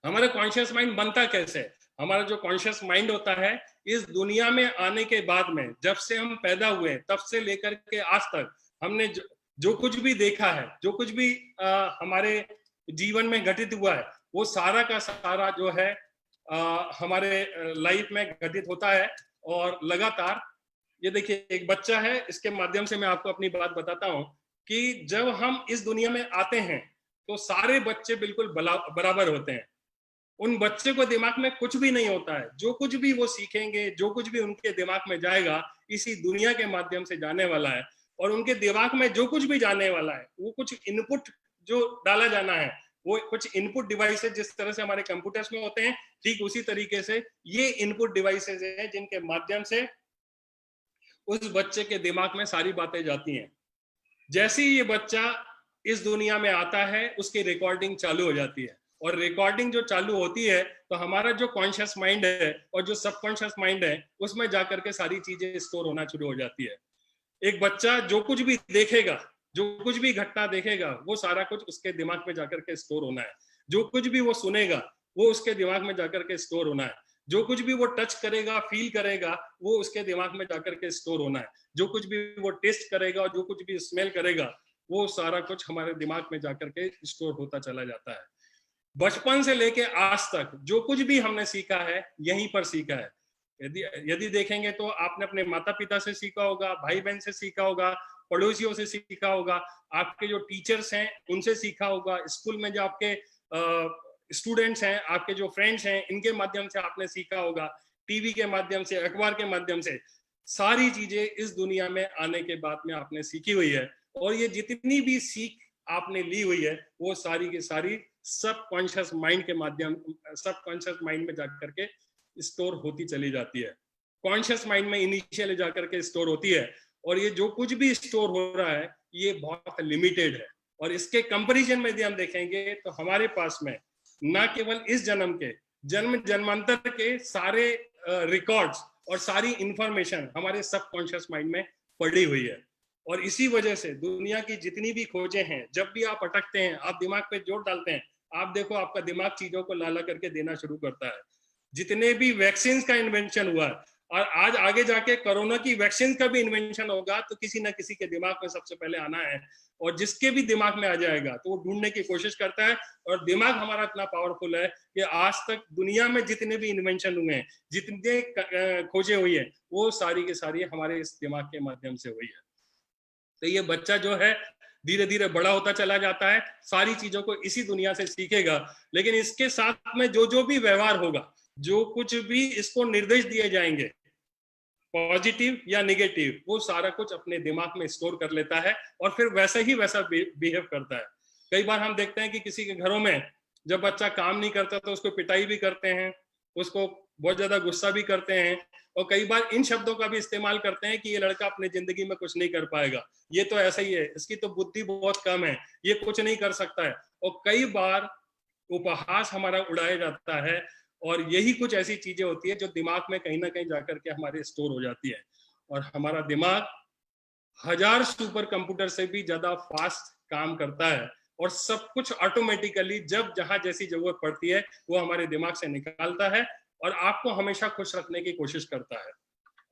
हमारा कॉन्शियस माइंड बनता कैसे? हमारा जो कॉन्शियस माइंड होता है, इस दुनिया में आने के बाद में, जब से हम पैदा हुए तब से लेकर के आज तक हमने जो कुछ भी देखा है, जो कुछ भी हमारे जीवन में घटित हुआ है, वो सारा का सारा जो है हमारे लाइफ में घटित होता है। और लगातार ये देखिए, एक बच्चा है, इसके माध्यम से मैं आपको अपनी बात बताता हूँ कि जब हम इस दुनिया में आते हैं तो सारे बच्चे बिल्कुल बराबर होते हैं। उन बच्चे को दिमाग में कुछ भी नहीं होता है। जो कुछ भी वो सीखेंगे, जो कुछ भी उनके दिमाग में जाएगा, इसी दुनिया के माध्यम से जाने वाला है। और उनके दिमाग में जो कुछ भी जाने वाला है, वो कुछ इनपुट जो डाला जाना है, वो कुछ इनपुट डिवाइसेस जिस तरह से हमारे कंप्यूटर्स में होते हैं, ठीक उसी तरीके से ये इनपुट डिवाइसेस हैं जिनके माध्यम से उस बच्चे के दिमाग में सारी बातें जाती हैं। जैसे ही ये बच्चा इस दुनिया में आता है, उसकी रिकॉर्डिंग चालू हो जाती है। और रिकॉर्डिंग जो चालू होती है तो हमारा जो कॉन्शियस माइंड है और जो सबकॉन्शियस माइंड है, उसमें जाकर के सारी चीजें स्टोर होना शुरू हो जाती है। एक बच्चा जो कुछ भी देखेगा, जो कुछ भी घटना देखेगा, वो सारा कुछ उसके दिमाग में जाकर के स्टोर होना है। जो कुछ भी वो सुनेगा, वो उसके दिमाग में जाकर के स्टोर होना है। जो कुछ भी वो टच करेगा, फील करेगा, वो उसके दिमाग में जाकर के स्टोर होना है। जो कुछ भी वो टेस्ट करेगा और जो कुछ भी स्मेल करेगा, वो सारा कुछ हमारे दिमाग में जाकर के स्टोर होता चला जाता है। बचपन से लेके आज तक जो कुछ भी हमने सीखा है, यहीं पर सीखा है। यदि देखेंगे तो आपने अपने माता पिता से सीखा होगा, भाई बहन से सीखा होगा, पड़ोसियों से सीखा होगा, आपके जो टीचर्स हैं उनसे सीखा होगा, स्कूल में जो आपके स्टूडेंट्स हैं, आपके जो फ्रेंड्स हैं, इनके माध्यम से आपने सीखा होगा, टीवी के माध्यम से, अखबार के माध्यम से। सारी चीजें इस दुनिया में आने के बाद में आपने सीखी हुई है। और ये जितनी भी सीख आपने ली हुई है, वो सारी की सारी सबकॉन्शियस माइंड के माध्यम, सबकॉन्शियस माइंड में जाकर के स्टोर होती चली जाती है। कॉन्शियस माइंड में इनिशियली जाकर के स्टोर होती है। और ये जो कुछ भी स्टोर हो रहा है, ये बहुत लिमिटेड है। और इसके कंपैरिजन में यदि हम देखेंगे तो हमारे पास में न केवल इस जन्म के, जन्म जन्मांतर के सारे रिकॉर्ड्स और सारी इंफॉर्मेशन हमारे सबकॉन्शियस माइंड में पड़ी हुई है। और इसी वजह से दुनिया की जितनी भी खोजें हैं, जब भी आप अटकते हैं, आप दिमाग पे जोर डालते हैं, आप देखो आपका दिमाग चीजों को ला ला करके देना शुरू करता है। जितने भी वैक्सीन का इन्वेंशन हुआ है, और आज आगे जाके कोरोना की वैक्सीन का भी इन्वेंशन होगा तो किसी ना किसी के दिमाग में सबसे पहले आना है, और जिसके भी दिमाग में आ जाएगा तो वो ढूंढने की कोशिश करता है। और दिमाग हमारा इतना पावरफुल है कि आज तक दुनिया में जितने भी इन्वेंशन हुए हैं, जितने खोजें हुई है, वो सारी की सारी हमारे इस दिमाग के माध्यम से हुई है। तो ये बच्चा जो है धीरे धीरे बड़ा होता चला जाता है, सारी चीजों को इसी दुनिया से सीखेगा, लेकिन इसके साथ में जो जो भी व्यवहार होगा, जो कुछ भी इसको निर्देश दिए जाएंगे, पॉजिटिव या निगेटिव, वो सारा कुछ अपने दिमाग में स्टोर कर लेता है और फिर वैसा ही वैसा बिहेव करता है। कई बार हम देखते हैं कि किसी के घरों में जब बच्चा काम नहीं करता तो उसको पिटाई भी करते हैं, उसको बहुत ज्यादा गुस्सा भी करते हैं, और कई बार इन शब्दों का भी इस्तेमाल करते हैं कि ये लड़का अपनी जिंदगी में कुछ नहीं कर पाएगा, ये तो ऐसा ही है, इसकी तो बुद्धि बहुत कम है, ये कुछ नहीं कर सकता है। और कई बार उपहास हमारा उड़ाया जाता है, और यही कुछ ऐसी चीजें होती है जो दिमाग में कहीं ना कहीं जाकर के हमारे स्टोर हो जाती है। और हमारा दिमाग 1000 सुपर कंप्यूटर से भी ज्यादा फास्ट काम करता है, और सब कुछ ऑटोमेटिकली जब जहां जैसी जरूरत पड़ती है वो हमारे दिमाग से निकालता है, और आपको हमेशा खुश रखने की कोशिश करता है।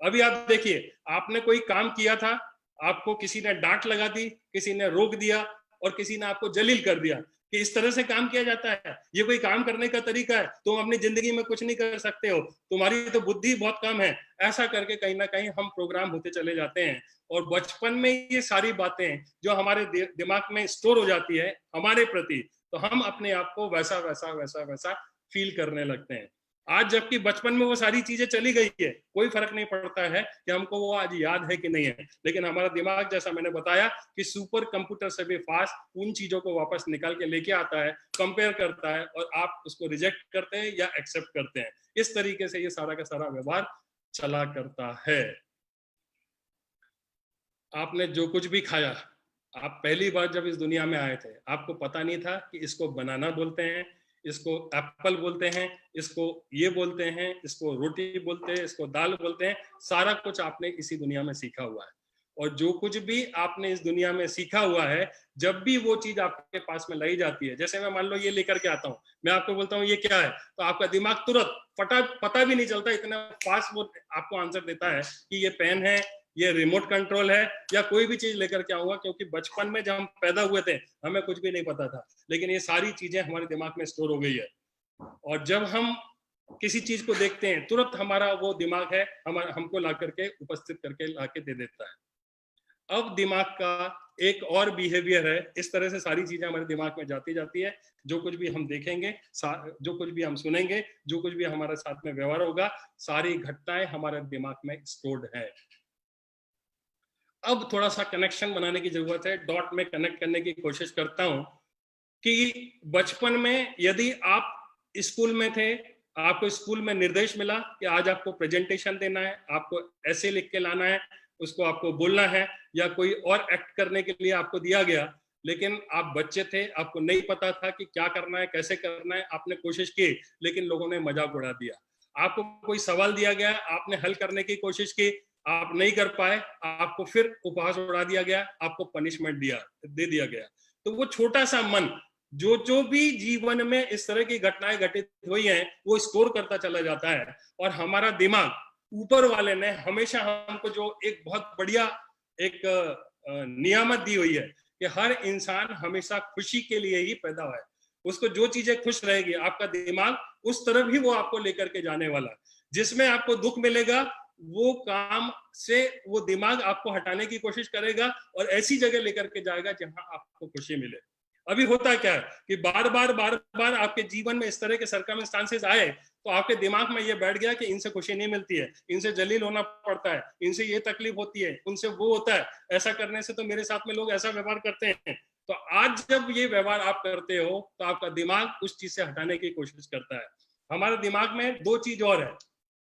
अभी आप देखिए, आपने कोई काम किया था, आपको किसी ने डांट लगा दी, किसी ने रोक दिया, और किसी ने आपको जलील कर दिया कि इस तरह से काम किया जाता है, ये कोई काम करने का तरीका है, तुम अपनी जिंदगी में कुछ नहीं कर सकते हो, तुम्हारी तो बुद्धि बहुत कम है, ऐसा करके कहीं ना कहीं हम प्रोग्राम होते चले जाते हैं। और बचपन में ये सारी बातें जो हमारे दिमाग में स्टोर हो जाती है हमारे प्रति, तो हम अपने आप को वैसा वैसा वैसा वैसा फील करने लगते हैं। आज जबकि बचपन में वो सारी चीजें चली गई है, कोई फर्क नहीं पड़ता है कि हमको वो आज याद है कि नहीं है, लेकिन हमारा दिमाग, जैसा मैंने बताया कि सुपर कंप्यूटर से भी फास्ट उन चीजों को वापस निकाल के लेके आता है, कंपेयर करता है, और आप उसको रिजेक्ट करते हैं या एक्सेप्ट करते हैं। इस तरीके से ये सारा का सारा व्यवहार चला करता है। आपने जो कुछ भी खाया, आप पहली बार जब इस दुनिया में आए थे, आपको पता नहीं था कि इसको बनाना बोलते हैं, इसको एप्पल बोलते हैं, इसको ये बोलते हैं, इसको रोटी बोलते हैं, इसको दाल बोलते हैं। सारा कुछ आपने इसी दुनिया में सीखा हुआ है, और जो कुछ भी आपने इस दुनिया में सीखा हुआ है, जब भी वो चीज आपके पास में लाई जाती है, जैसे मैं मान लो ये लेकर के आता हूँ, मैं आपको बोलता हूँ ये क्या है, तो आपका दिमाग तुरंत पता भी नहीं चलता, इतना फास्ट वो आपको आंसर देता है कि ये पेन है, ये रिमोट कंट्रोल है, या कोई भी चीज लेकर के आऊंगा। क्योंकि बचपन में जब हम पैदा हुए थे हमें कुछ भी नहीं पता था, लेकिन ये सारी चीजें हमारे दिमाग में स्टोर हो गई है, और जब हम किसी चीज को देखते हैं तुरंत हमारा वो दिमाग है हमारा हमको ला करके उपस्थित करके ला के दे देता है। अब दिमाग का एक और बिहेवियर है, इस तरह से सारी चीजें हमारे दिमाग में जाती जाती है, जो कुछ भी हम देखेंगे, जो कुछ भी हम सुनेंगे, जो कुछ भी हमारे साथ में व्यवहार होगा, सारी घटनाएं हमारे दिमाग में स्टोर्ड है। अब थोड़ा सा कनेक्शन बनाने की जरूरत है, डॉट में कनेक्ट करने की कोशिश करता हूं कि बचपन में यदि आप स्कूल में थे, आपको स्कूल में निर्देश मिला कि आज आपको प्रेजेंटेशन देना है, आपको ऐसे लिख के लाना है, उसको आपको बोलना है, या कोई और एक्ट करने के लिए आपको दिया गया, लेकिन आप बच्चे थे, आपको नहीं पता था कि क्या करना है, कैसे करना है, आपने कोशिश की, लेकिन लोगों ने मजाक उड़ा दिया। आपको कोई सवाल दिया गया, आपने हल करने की कोशिश की, आप नहीं कर पाए, आपको फिर उपहास उड़ा दिया गया, आपको पनिशमेंट दे दिया गया। तो वो छोटा सा मन जो जो भी जीवन में इस तरह की घटनाएं घटित हुई हैं वो स्टोर करता चला जाता है, और हमारा दिमाग, ऊपर वाले ने हमेशा हमको जो एक बहुत बढ़िया एक नियामत दी हुई है कि हर इंसान हमेशा खुशी के लिए ही पैदा हुआ है, उसको जो चीजें खुश रहेगी, आपका दिमाग उस तरफ ही वो आपको लेकर के जाने वाला है। जिसमें आपको दुख मिलेगा वो काम से वो दिमाग आपको हटाने की कोशिश करेगा, और ऐसी जगह लेकर के जाएगा जहां आपको खुशी मिले। अभी होता क्या है कि बार बार आपके जीवन में इस तरह के सर्कमस्टांसेस आए, तो आपके दिमाग में ये बैठ गया कि इनसे खुशी नहीं मिलती है, इनसे जलील होना पड़ता है, इनसे ये तकलीफ होती है, उनसे वो होता है, ऐसा करने से तो मेरे साथ में लोग ऐसा व्यवहार करते हैं। तो आज जब ये व्यवहार आप करते हो तो आपका दिमाग उस चीज से हटाने की कोशिश करता है। हमारे दिमाग में दो चीज और है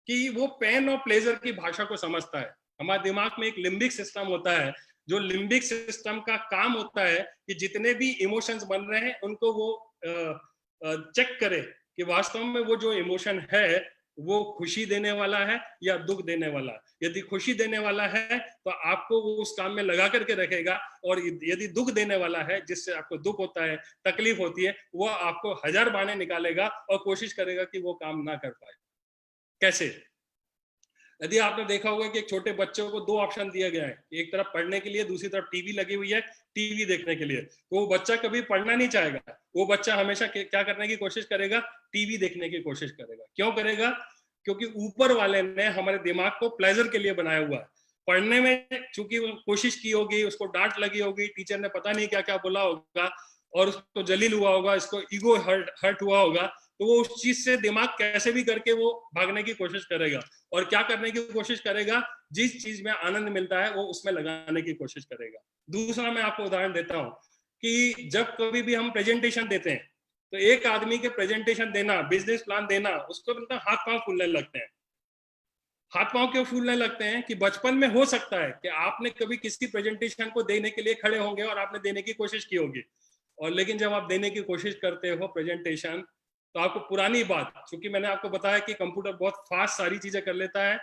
कि वो पेन और प्लेजर की भाषा को समझता है। हमारे दिमाग में एक लिम्बिक सिस्टम होता है, जो लिम्बिक सिस्टम का काम होता है कि जितने भी इमोशंस बन रहे हैं उनको वो चेक करे कि वास्तव में वो जो इमोशन है वो खुशी देने वाला है या दुख देने वाला है। यदि खुशी देने वाला है तो आपको वो उस काम में लगा करके रखेगा, और यदि दुख देने वाला है, जिससे आपको दुख होता है, तकलीफ होती है, वो आपको 1000 बहाने निकालेगा और कोशिश करेगा कि वो काम ना कर पाए। कैसे? यदि आपने देखा होगा कि एक छोटे बच्चों को दो ऑप्शन दिया गया है, एक तरफ पढ़ने के लिए, दूसरी तरफ टीवी लगी हुई है, टीवी देखने के लिए, तो वो बच्चा कभी पढ़ना नहीं चाहेगा, वो बच्चा हमेशा क्या करने की कोशिश करेगा, टीवी देखने की कोशिश करेगा। क्यों करेगा? क्योंकि ऊपर वाले ने हमारे दिमाग को प्लेजर के लिए बनाया हुआ है। पढ़ने में चूंकि कोशिश की होगी, उसको डांट लगी होगी, टीचर ने पता नहीं क्या क्या बोला होगा और उसको जलील हुआ होगा, इसको ईगो हर्ट हुआ होगा, तो वो उस चीज से दिमाग कैसे भी करके वो भागने की कोशिश करेगा और क्या करने की कोशिश करेगा, जिस चीज में आनंद मिलता है वो उसमें लगाने की कोशिश करेगा। दूसरा मैं आपको उदाहरण देता हूं कि जब कभी भी हम प्रेजेंटेशन देते हैं तो एक आदमी के प्रेजेंटेशन देना, बिजनेस प्लान देना, उसको मतलब हाथ पांव फूलने लगते हैं। हाथ पांव क्यों फूलने लगते हैं कि बचपन में हो सकता है कि आपने कभी किसी प्रेजेंटेशन को देने के लिए खड़े होंगे और आपने देने की कोशिश की होगी, और लेकिन जब आप देने की कोशिश करते हो प्रेजेंटेशन, तो आपको पुरानी बात, क्योंकि मैंने आपको बताया कि कंप्यूटर बहुत फास्ट सारी चीजें कर लेता है,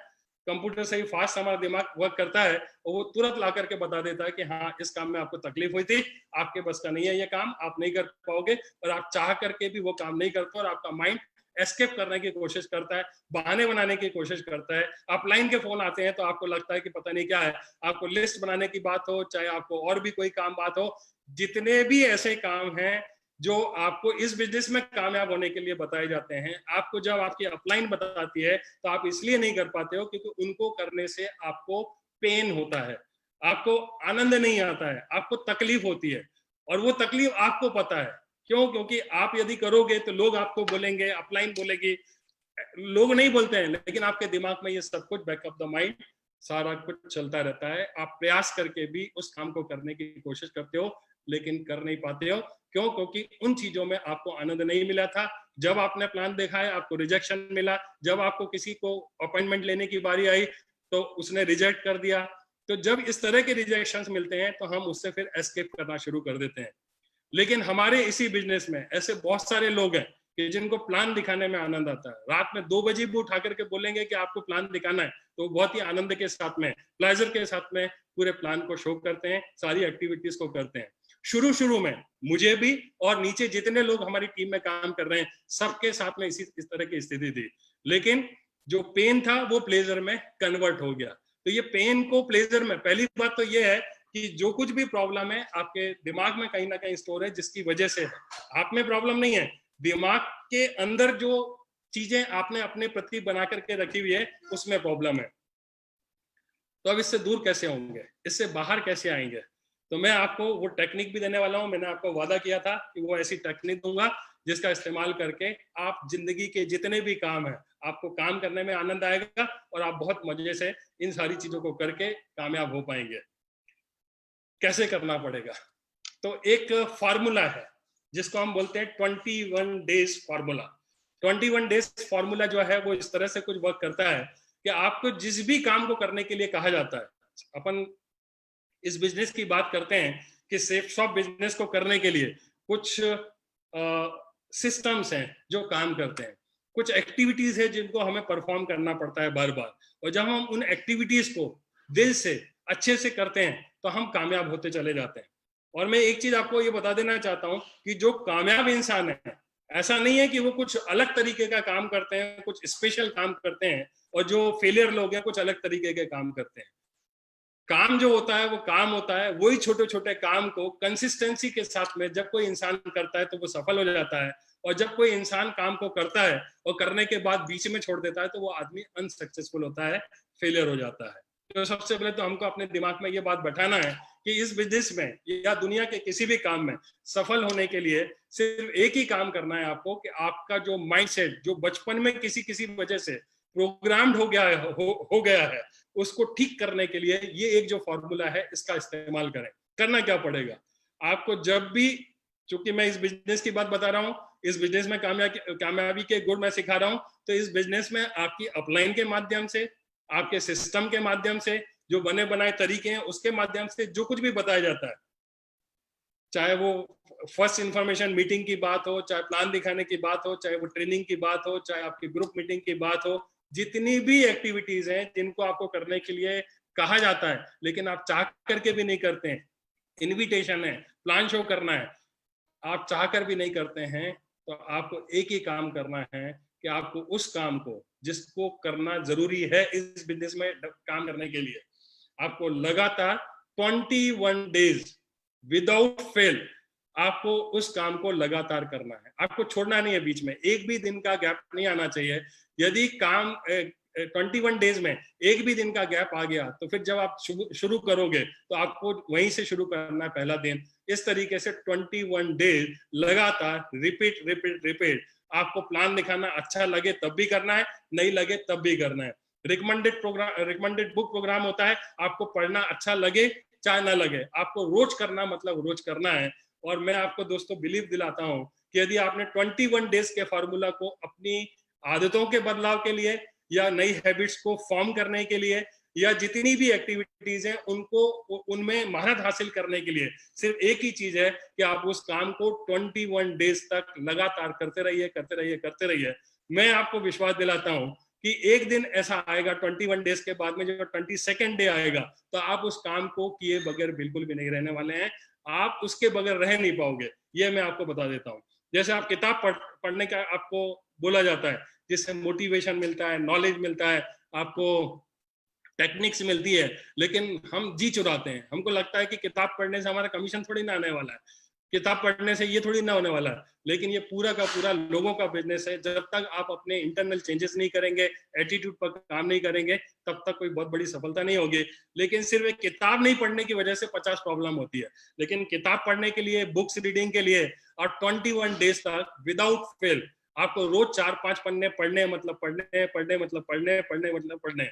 कंप्यूटर से ही फास्ट हमारा दिमाग वर्क करता है और वो तुरंत ला करके बता देता है कि हाँ इस काम में आपको तकलीफ हुई थी, आपके बस का नहीं है ये काम, आप नहीं कर पाओगे, और आप चाह करके भी वो काम नहीं करते और आपका माइंड एस्केप करने की कोशिश करता है, बहाने बनाने की कोशिश करता है। आप लाइन के फोन आते हैं तो आपको लगता है कि पता नहीं क्या है, आपको लिस्ट बनाने की बात हो, चाहे आपको और भी कोई काम बात हो, जितने भी ऐसे काम हैं जो आपको इस बिजनेस में कामयाब होने के लिए बताए जाते हैं, आपको जब आपकी अपलाइन बताती है तो आप इसलिए नहीं कर पाते हो क्योंकि उनको करने से आपको पेन होता है, आपको आनंद नहीं आता है, आपको तकलीफ होती है, और वो तकलीफ आपको पता है। क्यों? क्योंकि आप यदि करोगे तो लोग आपको बोलेंगे, अपलाइन बोलेगी, लोग नहीं बोलते हैं लेकिन आपके दिमाग में ये सब कुछ बैकअप द माइंड सारा कुछ चलता रहता है। आप प्रयास करके भी उस काम को करने की कोशिश करते हो लेकिन कर नहीं पाते हो। क्यों? क्योंकि उन चीजों में आपको आनंद नहीं मिला था। जब आपने प्लान देखा है आपको रिजेक्शन मिला, जब आपको किसी को अपॉइंटमेंट लेने की बारी आई तो उसने रिजेक्ट कर दिया। तो जब इस तरह के रिजेक्शंस मिलते हैं तो हम उससे फिर एस्केप करना शुरू कर देते हैं। लेकिन हमारे इसी बिजनेस में ऐसे बहुत सारे लोग हैं कि जिनको प्लान दिखाने में आनंद आता है। रात में 2 बजे भी उठा करके बोलेंगे कि आपको प्लान दिखाना है, तो बहुत ही आनंद के साथ में, प्लेजर के साथ में पूरे प्लान को शो करते हैं, सारी एक्टिविटीज को करते हैं। शुरू शुरू में मुझे भी और नीचे जितने लोग हमारी टीम में काम कर रहे हैं सबके साथ में इस तरह की स्थिति थी, लेकिन जो पेन था वो प्लेजर में कन्वर्ट हो गया। तो ये पेन को प्लेजर में, पहली बात तो ये है कि जो कुछ भी प्रॉब्लम है आपके दिमाग में कहीं ना कहीं स्टोर है, जिसकी वजह से आप में प्रॉब्लम नहीं है, दिमाग के अंदर जो चीजें आपने अपने प्रति बना करके रखी हुई है उसमें प्रॉब्लम है। तो अब इससे दूर कैसे होंगे, इससे बाहर कैसे आएंगे? तो मैं आपको वो टेक्निक भी देने वाला हूं। मैंने आपको वादा किया था कि वो ऐसी टेक्निक दूंगा जिसका इस्तेमाल करके आप जिंदगी के जितने भी काम है आपको काम करने में आनंद आएगा और आप बहुत मजे से इन सारी चीजों को करके कामयाब हो पाएंगे। कैसे करना पड़ेगा? तो एक फार्मूला है जिसको हम बोलते हैं 21 डेज फार्मूला। 21 डेज फार्मूला जो है वो इस तरह से कुछ वर्क करता है कि आपको जिस भी काम को करने के लिए कहा जाता है, अपन इस बिजनेस की बात करते हैं कि सेफ शॉप बिजनेस को करने के लिए कुछ सिस्टम्स हैं जो काम करते हैं, कुछ एक्टिविटीज है जिनको हमें परफॉर्म करना पड़ता है बार बार, और जब हम उन एक्टिविटीज को दिल से अच्छे से करते हैं तो हम कामयाब होते चले जाते हैं। और मैं एक चीज आपको ये बता देना चाहता हूं कि जो कामयाब इंसान है, ऐसा नहीं है कि वो कुछ अलग तरीके का काम करते हैं, कुछ स्पेशल काम करते हैं, और जो फेलियर लोग हैं कुछ अलग तरीके के काम करते हैं। काम जो होता है वो काम होता है, वही छोटे छोटे काम को कंसिस्टेंसी के साथ में जब कोई इंसान करता है तो वो सफल हो जाता है, और जब कोई इंसान काम को करता है और करने के बाद बीच में छोड़ देता है तो वो आदमी अनसक्सेसफुल होता है, फेलियर हो जाता है। तो सबसे पहले तो हमको अपने दिमाग में ये बात बैठाना है कि इस बिजनेस में या दुनिया के किसी भी काम में सफल होने के लिए सिर्फ एक ही काम करना है आपको, कि आपका जो माइंडसेट जो बचपन में किसी किसी वजह से प्रोग्राम्ड हो गया है उसको ठीक करने के लिए ये एक जो फॉर्मूला है इसका इस्तेमाल करें। करना क्या पड़ेगा आपको? जब भी, चूंकि मैं इस बिजनेस की बात बता रहा हूँ, इस बिजनेस में कामयाबी के गुण मैं सिखा रहा हूँ, तो इस बिजनेस में आपकी अपलाइन के माध्यम से, आपके सिस्टम के माध्यम से, जो बने बनाए तरीके हैं उसके माध्यम से जो कुछ भी बताया जाता है, चाहे वो फर्स्ट इंफॉर्मेशन मीटिंग की बात हो, चाहे प्लान दिखाने की बात हो, चाहे वो ट्रेनिंग की बात हो, चाहे आपकी ग्रुप मीटिंग की बात हो, जितनी भी एक्टिविटीज हैं जिनको आपको करने के लिए कहा जाता है लेकिन आप चाह करके भी नहीं करते हैं, इनविटेशन है, प्लान शो करना है, आप चाह कर भी नहीं करते हैं, तो आपको एक ही काम करना है कि आपको उस काम को जिसको करना जरूरी है इस बिजनेस में काम करने के लिए, आपको लगातार 21 डेज विदाउट फेल आपको उस काम को लगातार करना है। आपको छोड़ना नहीं है, बीच में एक भी दिन का गैप नहीं आना चाहिए। यदि काम 21 डेज में एक भी दिन का गैप आ गया तो फिर जब आप शुरू करोगे तो आपको वहीं से शुरू करना पहला दिन। इस तरीके से 21 डेज लगातार रिपीट रिपीट रिपीट। आपको प्लान दिखाना अच्छा लगे तब भी करना है, नहीं लगे तब भी करना है। रिकमेंडेड बुक प्रोग्राम होता है, आपको पढ़ना अच्छा लगे चाहे ना लगे, आपको रोज करना मतलब रोज करना है। और मैं आपको दोस्तों बिलीव दिलाता हूं कि यदि आपने 21 डेज के फार्मूला को अपनी आदतों के बदलाव के लिए या नई हैबिट्स को फॉर्म करने के लिए या जितनी भी एक्टिविटीज हैं उनको उनमें महारत हासिल करने के लिए सिर्फ एक ही चीज है कि आप उस काम को 21 डेज तक लगातार करते रहिए करते रहिए करते रहिए। मैं आपको विश्वास दिलाता हूं कि एक दिन ऐसा आएगा 21 डेज के बाद में जब 22nd डे आएगा तो आप उस काम को किए बगैर बिल्कुल भी नहीं रहने वाले हैं। आप उसके बगैर रह नहीं पाओगे, ये मैं आपको बता देता हूँ। जैसे आप किताब पढ़ने का आपको बोला जाता है जिससे मोटिवेशन मिलता है, नॉलेज मिलता है, आपको टेक्निक्स मिलती है, लेकिन हम जी चुराते हैं। हमको लगता है कि किताब पढ़ने से हमारा कमीशन थोड़ी ना आने वाला है, किताब पढ़ने से ये थोड़ी ना होने वाला है, लेकिन ये पूरा का पूरा लोगों का बिजनेस है। जब तक आप अपने इंटरनल चेंजेस नहीं करेंगे, एटीट्यूड पर काम नहीं करेंगे, तब तक कोई बहुत बड़ी सफलता नहीं होगी। लेकिन सिर्फ एक किताब नहीं पढ़ने की वजह से 50 प्रॉब्लम होती है, लेकिन किताब पढ़ने के लिए, बुक्स रीडिंग के लिए और 21 डेज तक विदाउट फेल आपको रोज 4-5 पन्ने पढ़ने मतलब पढ़ने, पढ़ने मतलब पढ़ने, पढ़ने मतलब पढ़ने।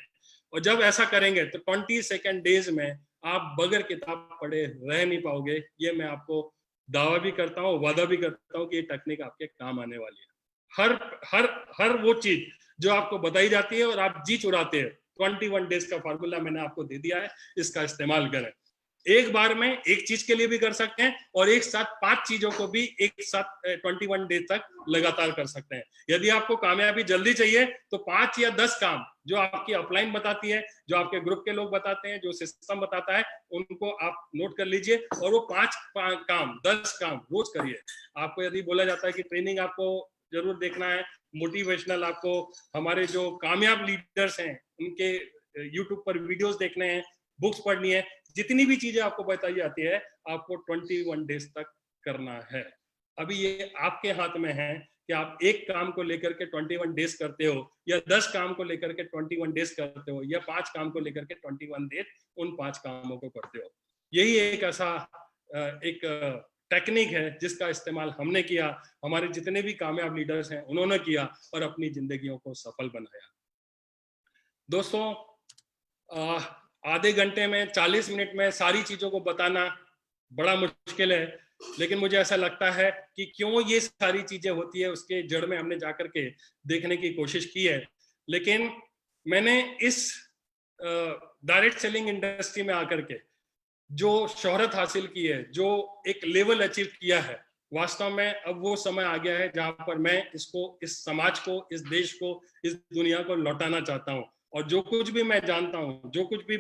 और जब ऐसा करेंगे तो 22nd डेज में आप बगैर किताब पढ़े रह नहीं पाओगे। ये मैं आपको दावा भी करता हूँ, वादा भी करता हूँ कि ये टेक्निक आपके काम आने वाली है। हर हर हर वो चीज जो आपको बताई जाती है और आप जी चुराते हैं, 21 डेज का फार्मूला मैंने आपको दे दिया है, इसका इस्तेमाल करें। एक बार में एक चीज के लिए भी कर सकते हैं और एक साथ 5 चीजों को भी एक साथ 21 डेज तक लगातार कर सकते हैं। यदि आपको कामयाबी जल्दी चाहिए तो 5 या 10 काम जो आपकी अपलाइन बताती है, जो आपके ग्रुप के लोग बताते हैं, जो सिस्टम बताता है, उनको आप नोट कर लीजिए और वो 5 काम 10 काम रोज करिए। आपको यदि बोला जाता है कि ट्रेनिंग आपको जरूर देखना है, मोटिवेशनल आपको हमारे जो कामयाब लीडर्स हैं उनके यूट्यूब पर वीडियोस देखने हैं, बुक्स पढ़नी है, जितनी भी चीजें आपको बताई जाती है आपको 21 डेज तक करना है। अभी ये आपके हाथ में है कि आप एक काम को लेकर के 21 डेज करते हो या 10 काम को लेकर के 21 डेज करते हो या 5 काम को लेकर के 21 डेज उन 5 कामों को करते हो। यही एक ऐसा एक टेक्निक है जिसका इस्तेमाल हमने किया, हमारे जितने भी कामयाब लीडर्स हैं उन्होंने किया और अपनी जिंदगियों को सफल बनाया। दोस्तों, आधे घंटे में 40 मिनट में सारी चीजों को बताना बड़ा मुश्किल है, लेकिन मुझे ऐसा लगता है कि क्यों ये सारी चीजें होती है उसके जड़ में हमने जाकर के देखने की कोशिश की है। लेकिन मैंने इस डायरेक्ट सेलिंग इंडस्ट्री में आकर के जो शोहरत हासिल की है, जो एक लेवल अचीव किया है, वास्तव में अब वो समय आ गया है जहां पर मैं इसको, इस समाज को, इस देश को, इस दुनिया को लौटाना चाहता हूं। और जो कुछ भी मैं जानता हूं, जो कुछ भी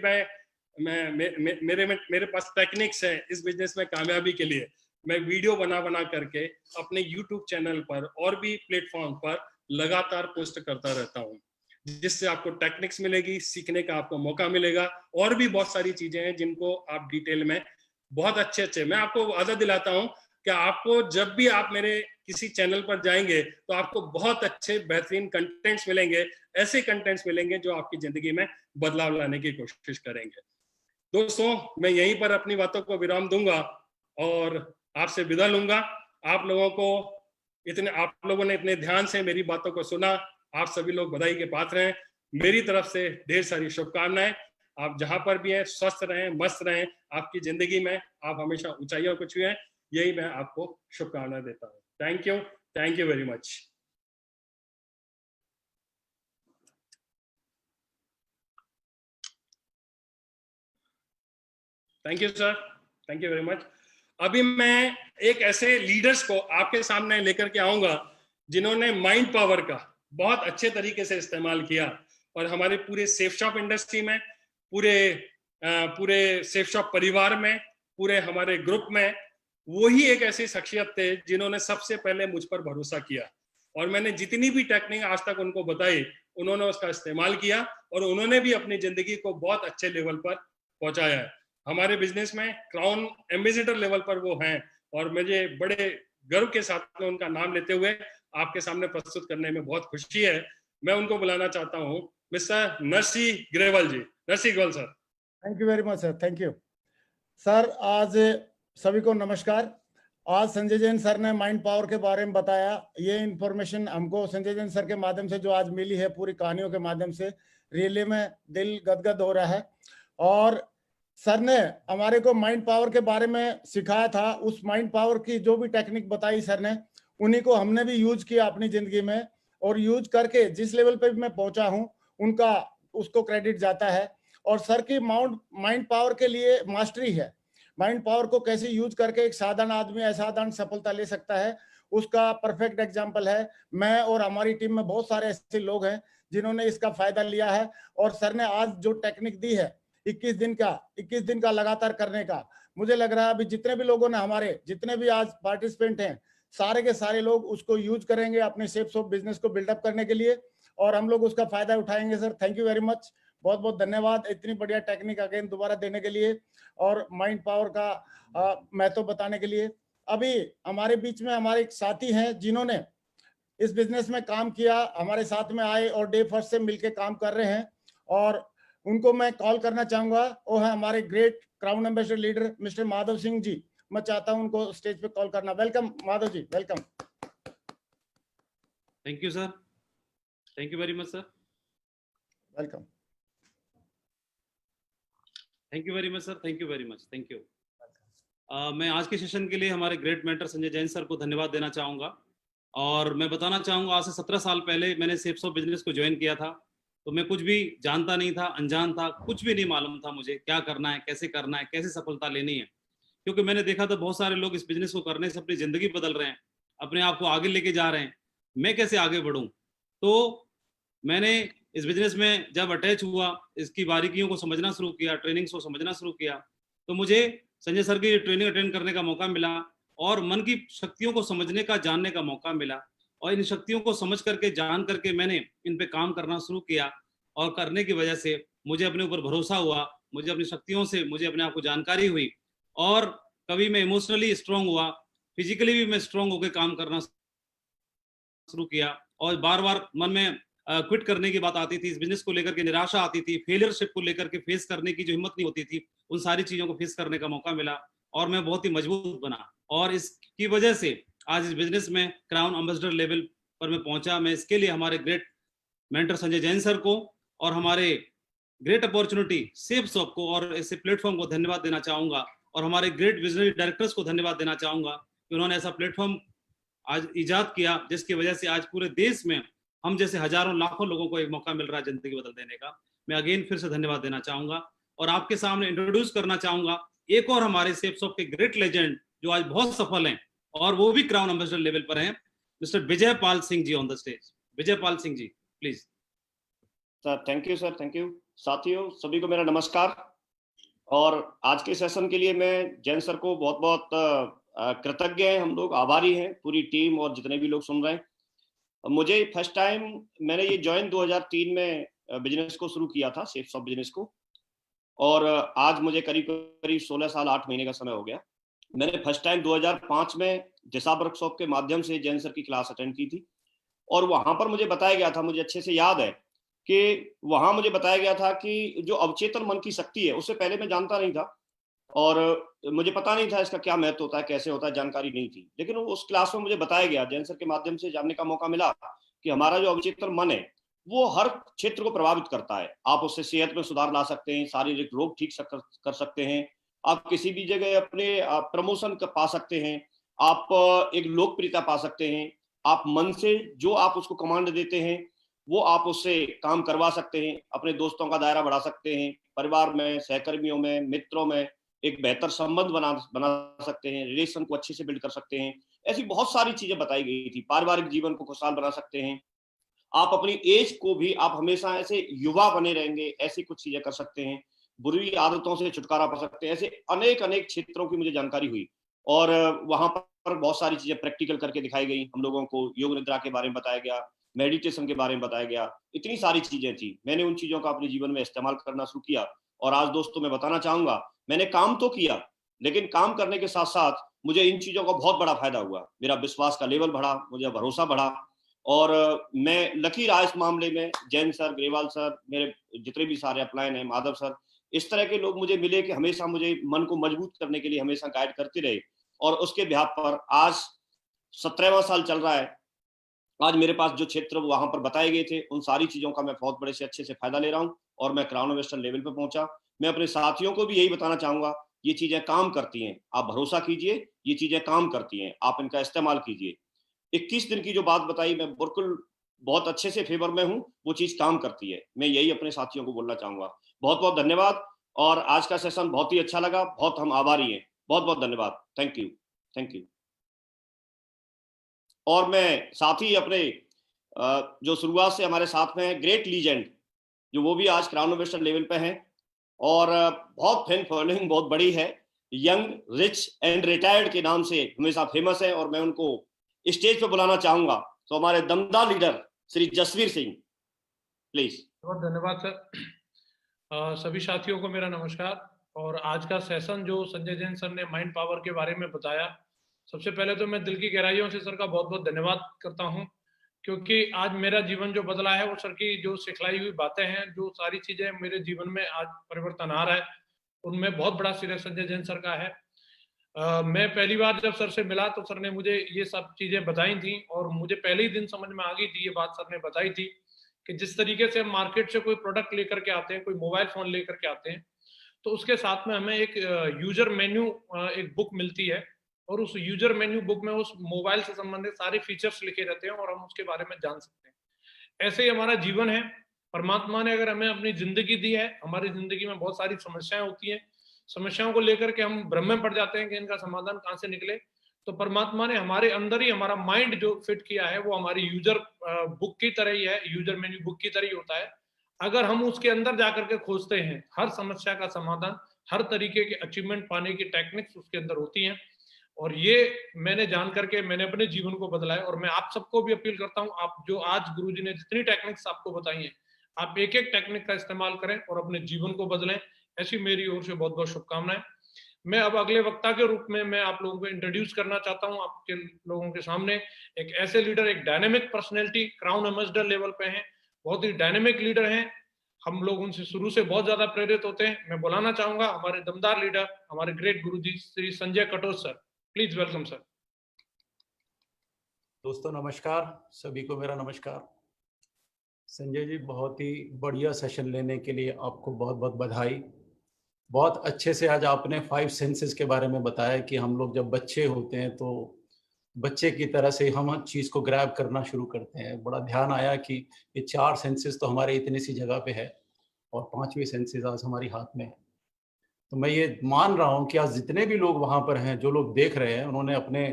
मेरे पास टेक्निक्स है इस बिजनेस में कामयाबी के लिए, मैं वीडियो बना बना करके अपने यूट्यूब चैनल पर और भी प्लेटफॉर्म पर लगातार पोस्ट करता रहता हूं, जिससे आपको टेक्निक्स मिलेगी, सीखने का आपको मौका मिलेगा। और भी बहुत सारी चीजें हैं जिनको आप डिटेल में बहुत अच्छे मैं आपको वादा दिलाता हूं कि आपको जब भी आप मेरे किसी चैनल पर जाएंगे तो आपको बहुत अच्छे बेहतरीन कंटेंट्स मिलेंगे, ऐसे कंटेंट्स मिलेंगे जो आपकी जिंदगी में बदलाव लाने की कोशिश करेंगे। दोस्तों, मैं यहीं पर अपनी बातों को विराम दूंगा और आपसे विदा लूंगा। आप लोगों ने इतने ध्यान से मेरी बातों को सुना, आप सभी लोग बधाई के पात्र हैं। मेरी तरफ से ढेर सारी शुभकामनाएं। आप जहां पर भी हैं स्वस्थ रहें, मस्त रहें, आपकी जिंदगी में आप हमेशा ऊंचाइयों को छुएं, यही मैं आपको शुभकामनाएं देता हूं। Thank you very much. Thank you sir, thank you very much. अभी मैं एक ऐसे लीडर्स को आपके सामने लेकर के आऊंगा जिन्होंने माइंड पावर का बहुत अच्छे तरीके से इस्तेमाल किया और हमारे पूरे सेफ शॉप इंडस्ट्री में, पूरे सेफ शॉप परिवार में, पूरे हमारे ग्रुप में वही एक ऐसी शख्सियत थे जिन्होंने सबसे पहले मुझ पर भरोसा किया और मैंने जितनी भी टेक्निक आज तक उनको बताई, उन्होंने उसका इस्तेमाल किया और उन्होंने भी अपनी जिंदगी को बहुत अच्छे लेवल पर पहुंचाया है। हमारे बिजनेस में क्राउन एम्बेसडर लेवल पर वो हैं और मुझे बड़े गर्व के साथ में उनका नाम लेते हुए आपके सामने प्रस्तुत करने में बहुत खुशी है। मैं उनको बुलाना चाहता हूँ, mister Narsi Grewal ji. Narsi Grewal sir. Thank you very much sir, thank you sir. आज सभी को नमस्कार। आज संजय जैन सर ने माइंड पावर के बारे में बताया। ये इंफॉर्मेशन हमको संजय जैन सर के माध्यम से जो आज मिली है, पूरी कहानियों के माध्यम से, रियली में दिल गदगद हो रहा है। और सर ने हमारे को माइंड पावर के बारे में सिखाया था। उस माइंड पावर की जो भी टेक्निक बताई सर ने, उन्हीं को हमने भी यूज किया अपनी जिंदगी में, और यूज करके जिस लेवल पे भी मैं पहुंचा हूं, उनका उसको क्रेडिट जाता है। और सर की माइंड पावर के लिए मास्टरी है। माइंड पावर को कैसे यूज करके एक साधारण आदमी असाधारण सफलता ले सकता है, उसका परफेक्ट एग्जाम्पल है। मैं और हमारी टीम में बहुत सारे ऐसे लोग हैं जिन्होंने इसका फायदा लिया है। और सर ने आज जो टेक्निक दी है 21 दिन का लगातार करने का, मुझे लग रहा है अभी जितने भी लोगों ने, हमारे जितने भी आज पार्टिसिपेंट हैं, सारे के सारे लोग उसको यूज करेंगे अपने शेप्स ऑफ बिजनेस को बिल्डअप करने के लिए, और हम लोग उसका फायदा उठाएंगे। Sir thank you very much, बहुत बहुत धन्यवाद इतनी बढ़िया टेक्निक अगेन दोबारा देने के लिए और माइंड पावर का महत्व बताने के लिए। अभी हमारे बीच में हमारे एक साथी हैं जिन्होंने इस बिजनेस में काम किया, हमारे साथ में आए और डे फर्स्ट से मिलके काम कर रहे हैं, और उनको मैं कॉल करना चाहूंगा। वो है हमारे great crown ambassador leader mister Madhav Singh ji. मैं चाहता हूं उनको स्टेज पे कॉल करना। Welcome Madhav ji, welcome. Thank you sir, thank you very much sir, welcome. Thank you very much sir, thank you very much, thank you. मैं आज के सेशन के लिए हमारे great mentor Sanjay Jain sir को धन्यवाद देना चाहूँगा। और मैं बताना चाहूँगा, आज से 17 साल पहले मैंने शेप्स ऑफ बिजनेस को ज्वाइन किया था। तो मैं कुछ भी जानता नहीं था, अनजान था, कुछ भी नहीं मालूम था मुझे क्या करना है, कैसे सफलता लेनी है। क्योंकि मैंने देखा था बहुत सारे लोग इस बिजनेस को करने से अपनी ज़िंदगी बदल रहे हैं, अपने आप को आगे लेके जा रहे हैं। मैं कैसे आगे बढ़ूँ? तो मैंने इस बिजनेस में जब अटैच हुआ, इसकी बारीकियों को समझना शुरू किया, ट्रेनिंग्स को समझना शुरू किया, तो मुझे संजय सर की ट्रेनिंग अटेंड करने का मौका मिला और मन की शक्तियों को समझने का, जानने का मौका मिला। और इन शक्तियों को समझ करके, जान करके मैंने इन पे काम करना शुरू किया, और करने की वजह से मुझे अपने ऊपर भरोसा हुआ, मुझे अपनी शक्तियों से मुझे अपने आप को जानकारी हुई, और कभी मैं इमोशनली स्ट्रांग हुआ, फिजिकली भी मैं स्ट्रांग होकर काम करना शुरू किया। और बार बार मन में क्विट करने की बात आती थी, इस बिजनेस को लेकर के निराशा आती थी, फेलियरशिप को लेकर के फेस करने की जो हिम्मत नहीं होती थी, उन सारी चीजों को फेस करने का मौका मिला और मैं बहुत ही मजबूत बना। और इसकी वजह से आज इस बिजनेस में क्राउन एम्बेसडर लेवल पर मैं पहुंचा। मैं इसके लिए हमारे great mentor Sanjay Jain sir को और हमारे ग्रेट अपॉर्चुनिटी शेप्स ऑफ को और ऐसे प्लेटफॉर्म को धन्यवाद देना चाहूंगा, और हमारे ग्रेट विजनरी डायरेक्टर्स को धन्यवाद देना चाहूंगा कि उन्होंने ऐसा प्लेटफॉर्म आज इजाद किया, जिसकी वजह से आज पूरे देश में हम जैसे हजारों लाखों लोगों को एक मौका मिल रहा है जिंदगी बदल देने का। मैं अगेन फिर से धन्यवाद देना चाहूंगा और आपके सामने इंट्रोड्यूस करना चाहूंगा एक और हमारे शेप्स ऑफ के ग्रेट लेजेंड जो आज बहुत सफल हैं और वो भी क्राउन एम्बेसडर लेवल पर हैं, mister Vijay Pal Singh ji on the stage. Vijay Pal Singh ji please. Sir thank you, sir thank you. साथियों सभी को मेरा नमस्कार। और आज के सेशन के लिए मैं जैन सर को बहुत बहुत कृतज्ञ हैं, हम लोग आभारी हैं, पूरी टीम और जितने भी लोग सुन रहे हैं। मुझे फर्स्ट टाइम मैंने ये ज्वाइन 2003 में बिजनेस को शुरू किया था, शेप्स ऑफ बिजनेस को, और आज मुझे करीब 16 साल 8 महीने का समय हो गया। मैंने फर्स्ट टाइम 2005 में जसा वर्कशॉप के माध्यम से जैन सर की क्लास अटेंड की थी, और वहां पर मुझे बताया गया था, मुझे अच्छे से याद है कि वहां मुझे बताया गया था कि जो अवचेतन मन की शक्ति है, उससे पहले मैं जानता नहीं था और मुझे पता नहीं था इसका क्या महत्व होता है, कैसे होता है, जानकारी नहीं थी। लेकिन उस क्लास में मुझे बताया गया, जैन सर के माध्यम से जानने का मौका मिला कि हमारा जो अवचेतन मन है वो हर क्षेत्र को प्रभावित करता है। आप उससे सेहत में सुधार ला सकते हैं, शारीरिक रोग ठीक कर सकते हैं, आप किसी भी जगह अपने प्रमोशन पा सकते हैं, आप एक लोकप्रियता पा सकते हैं, आप मन से जो आप उसको कमांड देते हैं वो आप उससे काम करवा सकते हैं, अपने दोस्तों का दायरा बढ़ा सकते हैं, परिवार में, सहकर्मियों में, मित्रों में एक बेहतर संबंध बना सकते हैं, रिलेशन को अच्छे से बिल्ड कर सकते हैं। ऐसी बहुत सारी चीजें बताई गई थी। पारिवारिक जीवन को खुशहाल बना सकते हैं, आप अपनी एज को भी, आप हमेशा ऐसे युवा बने रहेंगे, ऐसी कुछ चीजें कर सकते हैं, बुरी आदतों से छुटकारा पा सकते हैं। ऐसे अनेक क्षेत्रों की मुझे जानकारी हुई और वहां पर बहुत सारी चीजें प्रैक्टिकल करके दिखाई गई। हम लोगों को योग निद्रा के बारे में बताया गया, मेडिटेशन के बारे में बताया गया, इतनी सारी चीजें थी। मैंने उन चीजों का अपने जीवन में इस्तेमाल करना शुरू किया। और आज दोस्तों मैं बताना चाहूंगा, मैंने काम तो किया, लेकिन काम करने के साथ साथ मुझे इन चीजों का बहुत बड़ा फायदा हुआ। मेरा विश्वास का लेवल बढ़ा, मुझे भरोसा बढ़ा। और मैं लकी रहा इस मामले में। जैन सर, ग्रेवाल सर, मेरे जितने भी सारे अपलाइन हैं, माधव सर, इस तरह के लोग मुझे मिले कि हमेशा मुझे मन को मजबूत करने के लिए हमेशा गाइड करते रहे। और उसके बिहाफ पर आज 17वां साल चल रहा है। आज मेरे पास जो क्षेत्र वहां पर बताए गए थे, उन सारी चीजों का मैं बहुत बड़े से अच्छे से फायदा ले रहा हूं और मैं क्राउन इन्वेस्टर लेवल पे पहुंचा। मैं अपने साथियों को भी यही बताना चाहूंगा, ये चीजें काम करती हैं, आप भरोसा कीजिए, ये चीजें काम करती हैं, आप इनका इस्तेमाल कीजिए। 21 दिन की जो बात बताई, मैं बिल्कुल बहुत अच्छे से फेवर में हूं, वो चीज काम करती है। मैं यही अपने साथियों को बोलना चाहूंगा। बहुत बहुत धन्यवाद। और आज का सेशन बहुत ही अच्छा लगा, बहुत हम आभारी हैं। बहुत बहुत धन्यवाद। Thank you, thank you. और मैं साथ ही अपने जो शुरुआत से हमारे साथ में है ग्रेट लीजेंड, जो वो भी आज क्राउन इन्वेस्टर लेवल पे हैं और बहुत फैन फॉलोइंग बहुत बड़ी है, यंग रिच एंड रिटायर्ड के नाम से हमेशा फेमस है। और मैं उनको स्टेज पे बुलाना चाहूंगा। तो हमारे दमदार लीडर श्री जसवीर सिंह, प्लीज। बहुत धन्यवाद सर। सभी साथियों को मेरा नमस्कार। और आज का सेशन जो संजय जैन सर ने माइंड पावर के बारे में बताया, सबसे पहले तो मैं दिल की गहराइयों से सर का बहुत बहुत धन्यवाद करता हूं, क्योंकि आज मेरा जीवन जो बदला है वो सर की जो सिखलाई हुई बातें हैं, जो सारी चीजें मेरे जीवन में आज परिवर्तन आ रहा है, उनमें बहुत बड़ा श्रेय संजय जैन सर का है। मैं पहली बार जब सर से मिला तो सर ने मुझे ये सब चीजें बताई थी और मुझे पहले ही दिन समझ में आ गई थी, ये बात सर ने बताई थी कि जिस तरीके से हम मार्केट से कोई प्रोडक्ट लेकर के आते हैं, कोई मोबाइल फोन लेकर के आते हैं, तो उसके साथ में हमें एक यूजर मेन्यू एक बुक मिलती है और उस यूजर मेन्यू बुक में उस मोबाइल से संबंधित सारे फीचर्स लिखे रहते हैं और हम उसके बारे में जान सकते हैं। ऐसे ही हमारा जीवन है। परमात्मा ने अगर हमें अपनी जिंदगी दी है, हमारी जिंदगी में बहुत सारी समस्याएं होती हैं, समस्याओं को लेकर के हम भ्रम में पड़ जाते हैं कि इनका समाधान कहाँ से निकले। तो परमात्मा ने हमारे अंदर ही हमारा माइंड जो फिट किया है, वो हमारी यूजर बुक की तरह ही है, यूजर मेन्यू बुक की तरह ही होता है। अगर हम उसके अंदर जाकर के खोजते हैं, हर समस्या का समाधान, हर तरीके के अचीवमेंट पाने की टेक्निक्स उसके अंदर होती हैं। और ये मैंने जान करके मैंने अपने जीवन को बदला है। और मैं आप सबको भी अपील करता हूँ, आप जो आज गुरुजी ने जितनी टेक्निक्स आपको बताई हैं, आप एक एक टेक्निक का इस्तेमाल करें और अपने जीवन को बदलें। ऐसी मेरी ओर से बहुत बहुत शुभकामनाएं। मैं अब अगले वक्ता के रूप में मैं आप लोगों को इंट्रोड्यूस करना चाहता हूं आपके लोगों के सामने एक ऐसे लीडर, एक dynamic personality, crown ambassador level पे हैं, बहुत ही डायनेमिक लीडर हैं। हम लोग उनसे शुरू से बहुत ज्यादा प्रेरित होते हैं। मैं बुलाना चाहूंगा हमारे दमदार लीडर, हमारे great Guruji Shri Sanjay Katoch sir. Please welcome sir. दोस्तों नमस्कार, सभी को मेरा नमस्कार। संजय जी, बहुत ही बढ़िया सेशन लेने के लिए आपको बहुत बहुत बधाई। बहुत अच्छे से आज आपने 5 सेंसेस के बारे में बताया कि हम लोग जब बच्चे होते हैं तो बच्चे की तरह से हम हर चीज़ को ग्रैब करना शुरू करते हैं। बड़ा ध्यान आया कि ये 4 सेंसेस तो हमारे इतनी सी जगह पे है और 5वीं सेंसेस आज हमारी हाथ में है। तो मैं ये मान रहा हूँ कि आज जितने भी लोग वहाँ पर हैं, जो लोग देख रहे हैं, उन्होंने अपने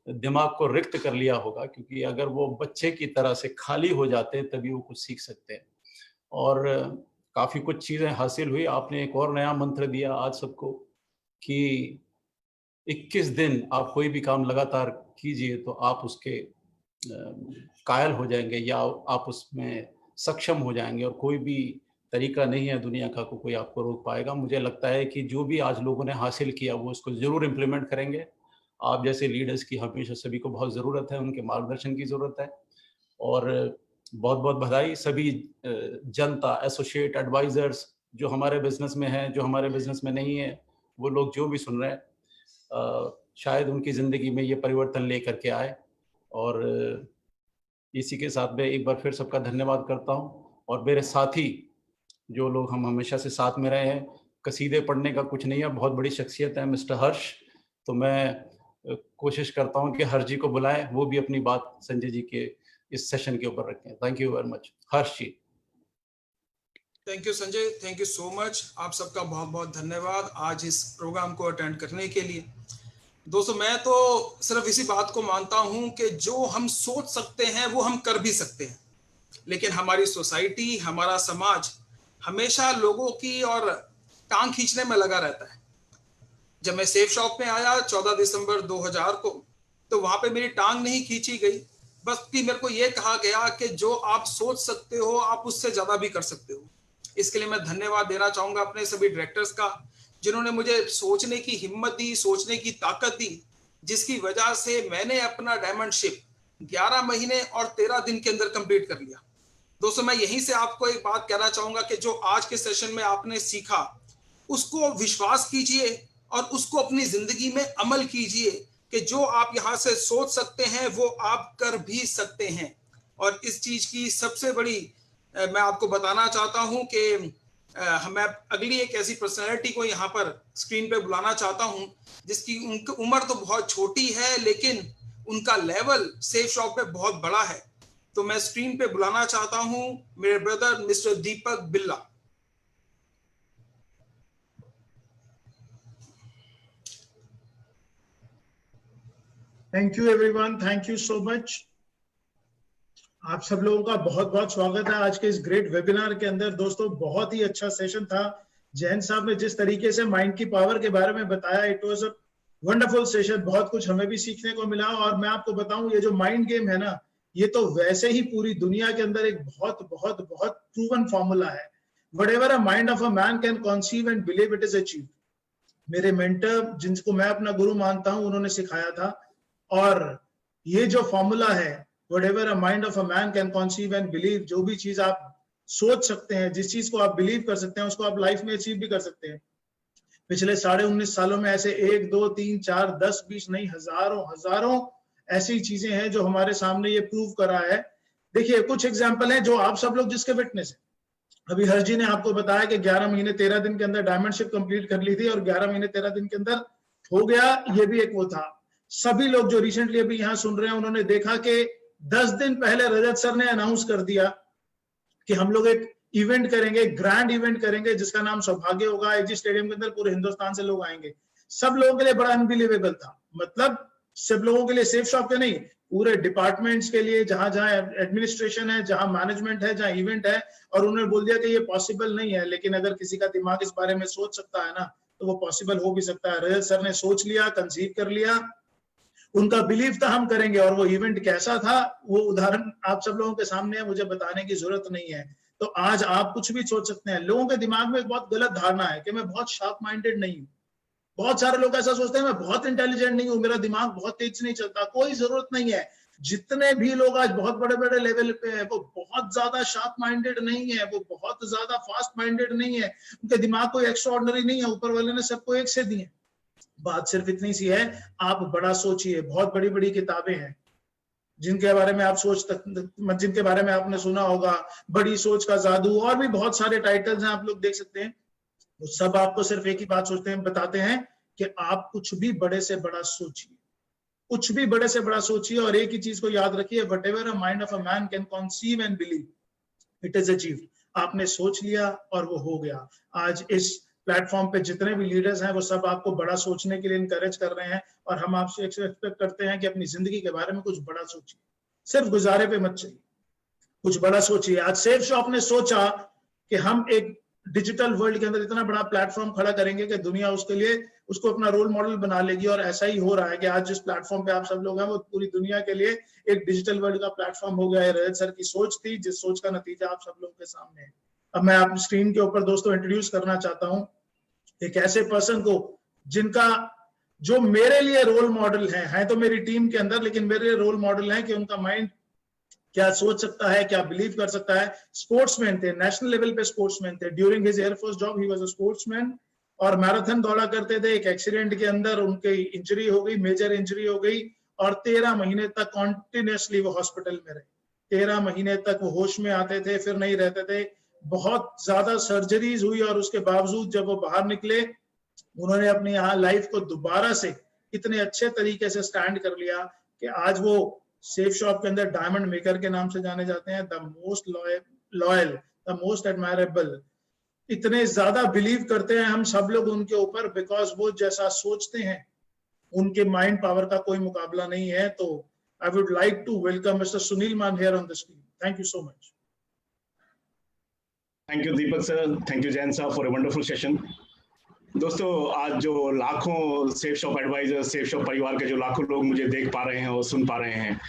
दिमाग को रिक्त कर लिया होगा, क्योंकि अगर वो बच्चे की तरह से खाली हो जाते हैं तभी वो कुछ सीख सकते हैं। और काफ़ी कुछ चीज़ें हासिल हुई। आपने एक और नया मंत्र दिया आज सबको कि 21 दिन आप कोई भी काम लगातार कीजिए तो आप उसके कायल हो जाएंगे या आप उसमें सक्षम हो जाएंगे और कोई भी तरीका नहीं है दुनिया का कोई आपको रोक पाएगा। मुझे लगता है कि जो भी आज लोगों ने हासिल किया वो उसको ज़रूर इम्प्लीमेंट करेंगे। आप जैसे लीडर्स की हमेशा सभी को बहुत ज़रूरत है, उनके मार्गदर्शन की ज़रूरत है। और बहुत बहुत बधाई सभी जनता, एसोसिएट, एडवाइजर्स जो हमारे बिजनेस में हैं, जो हमारे बिजनेस में नहीं है, वो लोग जो भी सुन रहे हैं, शायद उनकी ज़िंदगी में ये परिवर्तन लेकर के आए। और इसी के साथ मैं एक बार फिर सबका धन्यवाद करता हूँ। और मेरे साथी जो लोग हम हमेशा से साथ में रहे हैं, कसीदे पढ़ने का कुछ नहीं है, बहुत बड़ी शख्सियत है मिस्टर हर्ष। तो मैं कोशिश करता हूँ कि हर्ष जी को बुलाएं, वो भी अपनी बात संजय जी के इस सेशन के ऊपर रखें। Thank you very much. Harsh ji. Thank you Sanjay, thank you so much. आप सबका बहुत बहुत धन्यवाद आज इस प्रोग्राम को अटेंड करने के लिए। दोस्तों, मैं तो सिर्फ इसी बात को मानता हूं कि जो हम सोच सकते हैं वो हम कर भी सकते हैं, लेकिन हमारी सोसाइटी, हमारा समाज हमेशा लोगों की और टांग खींचने में लगा रहता है। जब मैं सेफ शॉप में आया 14 दिसंबर 2000 को, तो वहां पे मेरी टांग नहीं खींची गई, बस कि मेरे को ये कहा गया कि जो आप सोच सकते हो आप उससे ज्यादा भी कर सकते हो। इसके लिए मैं धन्यवाद देना चाहूंगा अपने सभी डायरेक्टर्स का, जिन्होंने मुझे सोचने की हिम्मत दी, सोचने की ताकत दी, जिसकी वजह से मैंने अपना डायमंडशिप 11 महीने और 13 दिन के अंदर कंप्लीट कर लिया। दोस्तों, मैं यहीं से आपको एक बात कहना चाहूंगा कि जो आज के सेशन में आपने सीखा उसको विश्वास कीजिए और उसको अपनी जिंदगी में अमल कीजिए कि जो आप यहाँ से सोच सकते हैं वो आप कर भी सकते हैं। और इस चीज की सबसे बड़ी मैं आपको बताना चाहता हूं कि मैं अगली एक ऐसी पर्सनैलिटी को यहाँ पर स्क्रीन पे बुलाना चाहता हूं जिसकी उनकी उम्र तो बहुत छोटी है लेकिन उनका लेवल सेफ शॉप में बहुत बड़ा है। तो मैं स्क्रीन पे बुलाना चाहता हूं मेरे ब्रदर मिस्टर दीपक बिल्ला। Thank you everyone, thank you so much. आप सब लोगों का बहुत बहुत स्वागत है आज के इस ग्रेट वेबिनार के अंदर। दोस्तों, बहुत ही अच्छा सेशन था। जैन साहब ने जिस तरीके से माइंड की पावर के बारे में बताया, it was a wonderful session. बहुत कुछ हमें भी सीखने को मिला। और मैं आपको बताऊं, ये जो माइंड गेम है ना, ये तो वैसे ही पूरी दुनिया के अंदर एक बहुत बहुत बहुत प्रूवन फॉर्मूला है। Whatever a mind of a man can conceive and believe, it is achieved. मेरे मेंटर, जिनको मैं अपना गुरु मानता हूं, उन्होंने सिखाया था। और ये जो फॉर्मूला है, whatever a mind of a man can conceive and believe, जो भी चीज आप सोच सकते हैं, जिस चीज को आप बिलीव कर सकते हैं, उसको आप लाइफ में अचीव भी कर सकते हैं। पिछले 19.5 सालों में ऐसे 1, 2, 3, 4, 10, 20 नहीं, हजारों ऐसी चीजें हैं जो हमारे सामने ये प्रूव करा है। देखिए, कुछ एग्जाम्पल है जो आप सब लोग जिसके विटनेस है। अभी हर्ष जी ने आपको बताया कि 11 महीने 13 दिन के अंदर डायमंडशिप कंप्लीट कर ली थी और 11 महीने 13 दिन के अंदर हो गया। ये भी एक वो था। सभी लोग जो रिसेंटली अभी यहाँ सुन रहे हैं, उन्होंने देखा कि 10 दिन पहले रजत सर ने अनाउंस कर दिया कि हम लोग एक इवेंट करेंगे, ग्रैंड इवेंट करेंगे, जिसका नाम सौभाग्य होगा। एजी स्टेडियम के अंदर पूरे हिंदुस्तान से लोग आएंगे। सब लोगों के लिए बड़ा अनबिलीवेबल था। मतलब सब लोगों के लिए, सेफ शॉप के नहीं, पूरे डिपार्टमेंट्स के लिए, जहां जहां एडमिनिस्ट्रेशन है, जहां मैनेजमेंट है, जहां इवेंट है। और उन्होंने बोल दिया कि ये पॉसिबल नहीं है, लेकिन अगर किसी का दिमाग इस बारे में सोच सकता है ना, तो वो पॉसिबल हो भी सकता है। रजत सर ने सोच लिया, कंसीव कर लिया, उनका बिलीफ था हम करेंगे। और वो इवेंट कैसा था, वो उदाहरण आप सब लोगों के सामने है, मुझे बताने की जरूरत नहीं है। तो आज आप कुछ भी सोच सकते हैं। लोगों के दिमाग में एक बहुत गलत धारणा है कि मैं बहुत शार्प माइंडेड नहीं हूँ। बहुत सारे लोग ऐसा सोचते हैं, मैं बहुत इंटेलिजेंट नहीं हूँ, मेरा दिमाग बहुत तेज नहीं चलता। कोई जरूरत नहीं है। जितने भी लोग आज बहुत बड़े बड़े लेवल पे है, वो बहुत ज्यादा शार्प माइंडेड नहीं है, वो बहुत ज्यादा फास्ट माइंडेड नहीं है, उनके दिमाग कोई एक्स्ट्राऑर्डिनरी नहीं है। ऊपर वाले ने सबको एक से दिए। बात सिर्फ इतनी सी है, आप बड़ा सोचिए। बहुत बड़ी बड़ी किताबें हैं जिनके बारे में आप जिनके बारे में आपने सुना होगा, बड़ी सोच का जादू, और भी बहुत सारे टाइटल्स हैं, आप लोग देख सकते हैं। वो सब आपको सिर्फ एक ही बात बताते हैं कि आप कुछ भी बड़े से बड़ा सोचिए, कुछ भी बड़े से बड़ा सोचिए। और एक ही चीज को याद रखिए, whatever a mind of a man can conceive and believe, it is achieved. आपने सोच लिया और वो हो गया। आज इस प्लेटफॉर्म पे जितने भी लीडर्स हैं, वो सब आपको बड़ा सोचने के लिए इनकरेज कर रहे हैं। और हम आपसे एक्सपेक्ट करते हैं कि अपनी जिंदगी के बारे में कुछ बड़ा सोचिए। सिर्फ गुजारे पे मत चलिए, कुछ बड़ा सोचिए। आज सेफ शॉप ने सोचा कि हम एक डिजिटल वर्ल्ड के अंदर इतना बड़ा प्लेटफॉर्म खड़ा करेंगे कि दुनिया उसके लिए उसको अपना रोल मॉडल बना लेगी। और ऐसा ही हो रहा है कि आज जिस प्लेटफॉर्म पे आप सब लोग हैं, वो पूरी दुनिया के लिए एक डिजिटल वर्ल्ड का प्लेटफॉर्म हो गया है। रजत सर की सोच थी, जिस सोच का नतीजा आप सब लोगों के सामने है। अब मैं आप स्क्रीन के ऊपर दोस्तों इंट्रोड्यूस करना चाहता हूं एक ऐसे पर्सन को जिनका, जो मेरे लिए रोल मॉडल है तो मेरी टीम के अंदर, लेकिन मेरे लिए रोल मॉडल है कि उनका माइंड क्या सोच सकता है, क्या बिलीव कर सकता है। स्पोर्ट्समैन थे, नेशनल लेवल पे स्पोर्ट्समैन थे। During his air force job he was a sportsman और मैराथन दौड़ा करते थे। एक एक्सीडेंट के अंदर उनकी इंजरी हो गई, मेजर इंजरी हो गई, और 13 महीने तक कॉन्टिन्यूसली वो हॉस्पिटल में रहे। 13 महीने तक वो होश में आते थे, फिर नहीं रहते थे। बहुत ज्यादा सर्जरीज हुई और उसके बावजूद जब वो बाहर निकले, उन्होंने अपनी यहाँ लाइफ को दोबारा से इतने अच्छे तरीके से स्टैंड कर लिया कि आज वो सेफ शॉप के अंदर डायमंड मेकर के नाम से जाने जाते हैं। The most loyal, the most admirable. इतने ज्यादा बिलीव करते हैं हम सब लोग उनके ऊपर, बिकॉज वो जैसा सोचते हैं, उनके माइंड पावर का कोई मुकाबला नहीं है। तो I would like to welcome mister Sunil Maan here on the screen. Thank you so much. Thank you, Deepak sir. Thank you, Jain sir, for a wonderful session. दोस्तों, आज जो लाखों Safe Shop adviser, Safe Shop परिवार के जो लाखों लोग मुझे देख पा रहे हैं और सुन पा रहे हैं,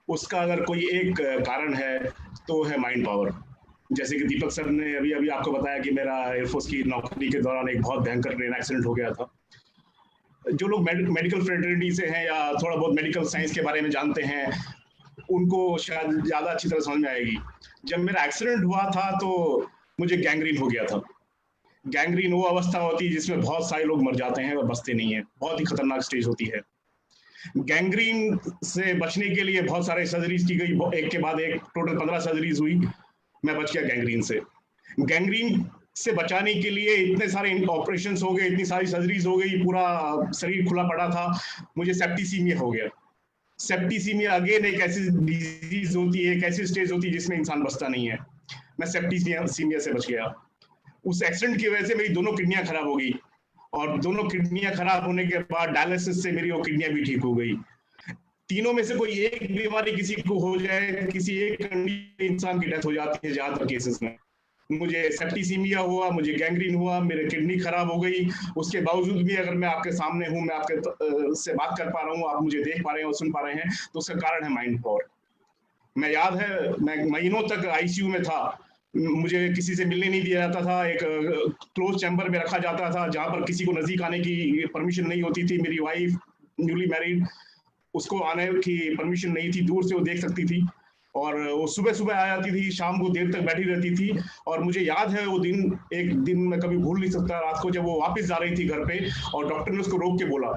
उसका अगर कोई एक कारण है तो है माइंड पावर। जैसे कि दीपक सर ने अभी अभी आपको बताया कि मेरा एयरफोर्स की नौकरी के दौरान एक बहुत भयंकर ट्रेन एक्सीडेंट हो गया था। जो लोग मेडिकल फ्रेटर्निटी से हैं या थोड़ा बहुत मेडिकल साइंस के बारे में जानते हैं, उनको शायद ज़्यादा अच्छी तरह समझ में आएगी। जब मेरा एक्सीडेंट हुआ था तो मुझे गैंग्रीन हो गया था। गैंग्रीन वो अवस्था होती है जिसमें बहुत सारे लोग मर जाते हैं और बचते नहीं है, बहुत ही खतरनाक स्टेज होती है। गैंग्रीन से बचने के लिए बहुत सारे सर्जरीज की गई, एक के बाद एक, टोटल 15 सर्जरीज हुई, मैं बच गया गैंग्रीन से। गैंग्रीन से बचाने के लिए इतने सारे ऑपरेशंस हो गए, इतनी सारी सर्जरीज हो गई, पूरा शरीर खुला पड़ा था, मुझे सेप्टिसीमिया हो गया। सेप्टिसीमिया अगेन एक ऐसी डिजीज होती है, एक ऐसी स्टेज होती है जिसमें इंसान बचता नहीं है। मैं सेप्टिसीमिया से बच गया। उस एक्सीडेंट की वजह से मेरी दोनों किडनियां खराब हो गई, और दोनों किडनियां खराब होने के बाद डायलिसिस से मेरी वो किडनियां भी ठीक हो गई। तीनों में से कोई एक बीमारी किसी को हो जाए, किसी एक कंडीशन इंसान की डेथ हो जाती है ज्यादातर केसेस में। मुझे सेप्टिसीमिया हुआ, मुझे गैंग्रीन हुआ, मेरे किडनी खराब हो गई। उसके बावजूद भी अगर मैं आपके सामने हूं, मैं आपके से बात कर पा रहा हूं, आप मुझे देख पा रहे हैं और सुन पा रहे हैं, तो उसका कारण है माइंड पावर। मैं याद है, मैं महीनों तक आईसीयू में था, मुझे किसी से मिलने नहीं दिया जाता था, एक क्लोज चैम्बर में रखा जाता था जहां पर किसी को नजदीक आने की परमिशन नहीं होती थी। मेरी वाइफ न्यूली मैरिड, उसको आने की परमिशन नहीं थी, दूर से वो देख सकती थी, और वो सुबह सुबह आ जाती थी, शाम को देर तक बैठी रहती थी। और मुझे याद है वो दिन, एक दिन मैं कभी भूल नहीं सकता, रात को जब वो वापस जा रही थी घर पे, और डॉक्टर ने उसको रोक के बोला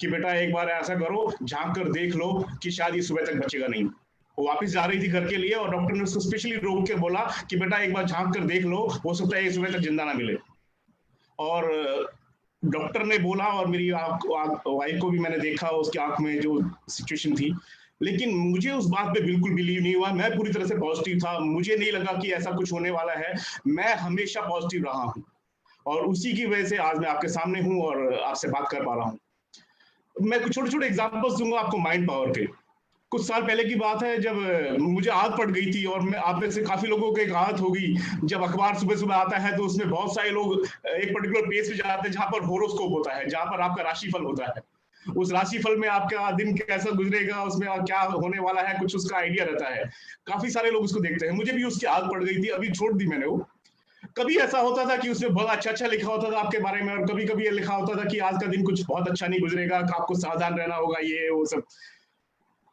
कि बेटा एक बार ऐसा करो, झांक कर देख लो कि शायद ये सुबह तक बचेगा नहीं। वो वापस जा रही थी घर के लिए, और डॉक्टर ने उसको स्पेशली रोक के बोला कि बेटा एक बार झांक कर देख लो, हो सकता है ये सुबह तक जिंदा ना मिले। और डॉक्टर ने बोला, और मेरी वाइफ को भी मैंने देखा उसकी आंख में जो सिचुएशन थी, लेकिन मुझे उस बात पे बिल्कुल बिलीव नहीं हुआ। मैं पूरी तरह से पॉजिटिव था, मुझे नहीं लगा कि ऐसा कुछ होने वाला है। मैं हमेशा पॉजिटिव रहा हूँ, और उसी की वजह से आज मैं आपके सामने हूँ और आपसे बात कर पा रहा हूँ। मैं कुछ छोटे छोटे एग्जाम्पल्स दूंगा आपको माइंड पावर के। कुछ साल पहले की बात है, जब मुझे आदत पड़ गई थी, और मैं आप में से काफी लोगों को एक आदत होगी, जब अखबार सुबह सुबह आता है तो उसमें बहुत सारे लोग एक पर्टिकुलर पेज पे जाते हैं जहां पर होरोस्कोप होता है, जहां पर आपका राशिफल होता है। उस राशिफल में आपका दिन कैसा गुजरेगा, उसमें क्या होने वाला है, कुछ उसका आइडिया रहता है। काफी सारे लोग उसको देखते हैं, मुझे भी उसकी आदत पड़ गई थी, अभी छोड़ दी मैंने वो। कभी ऐसा होता था कि उसमें बहुत अच्छा अच्छा लिखा होता था आपके बारे में, और कभी कभी ये लिखा होता था कि आज का दिन कुछ बहुत अच्छा नहीं गुजरेगा, आपको सावधान रहना होगा, ये वो सब।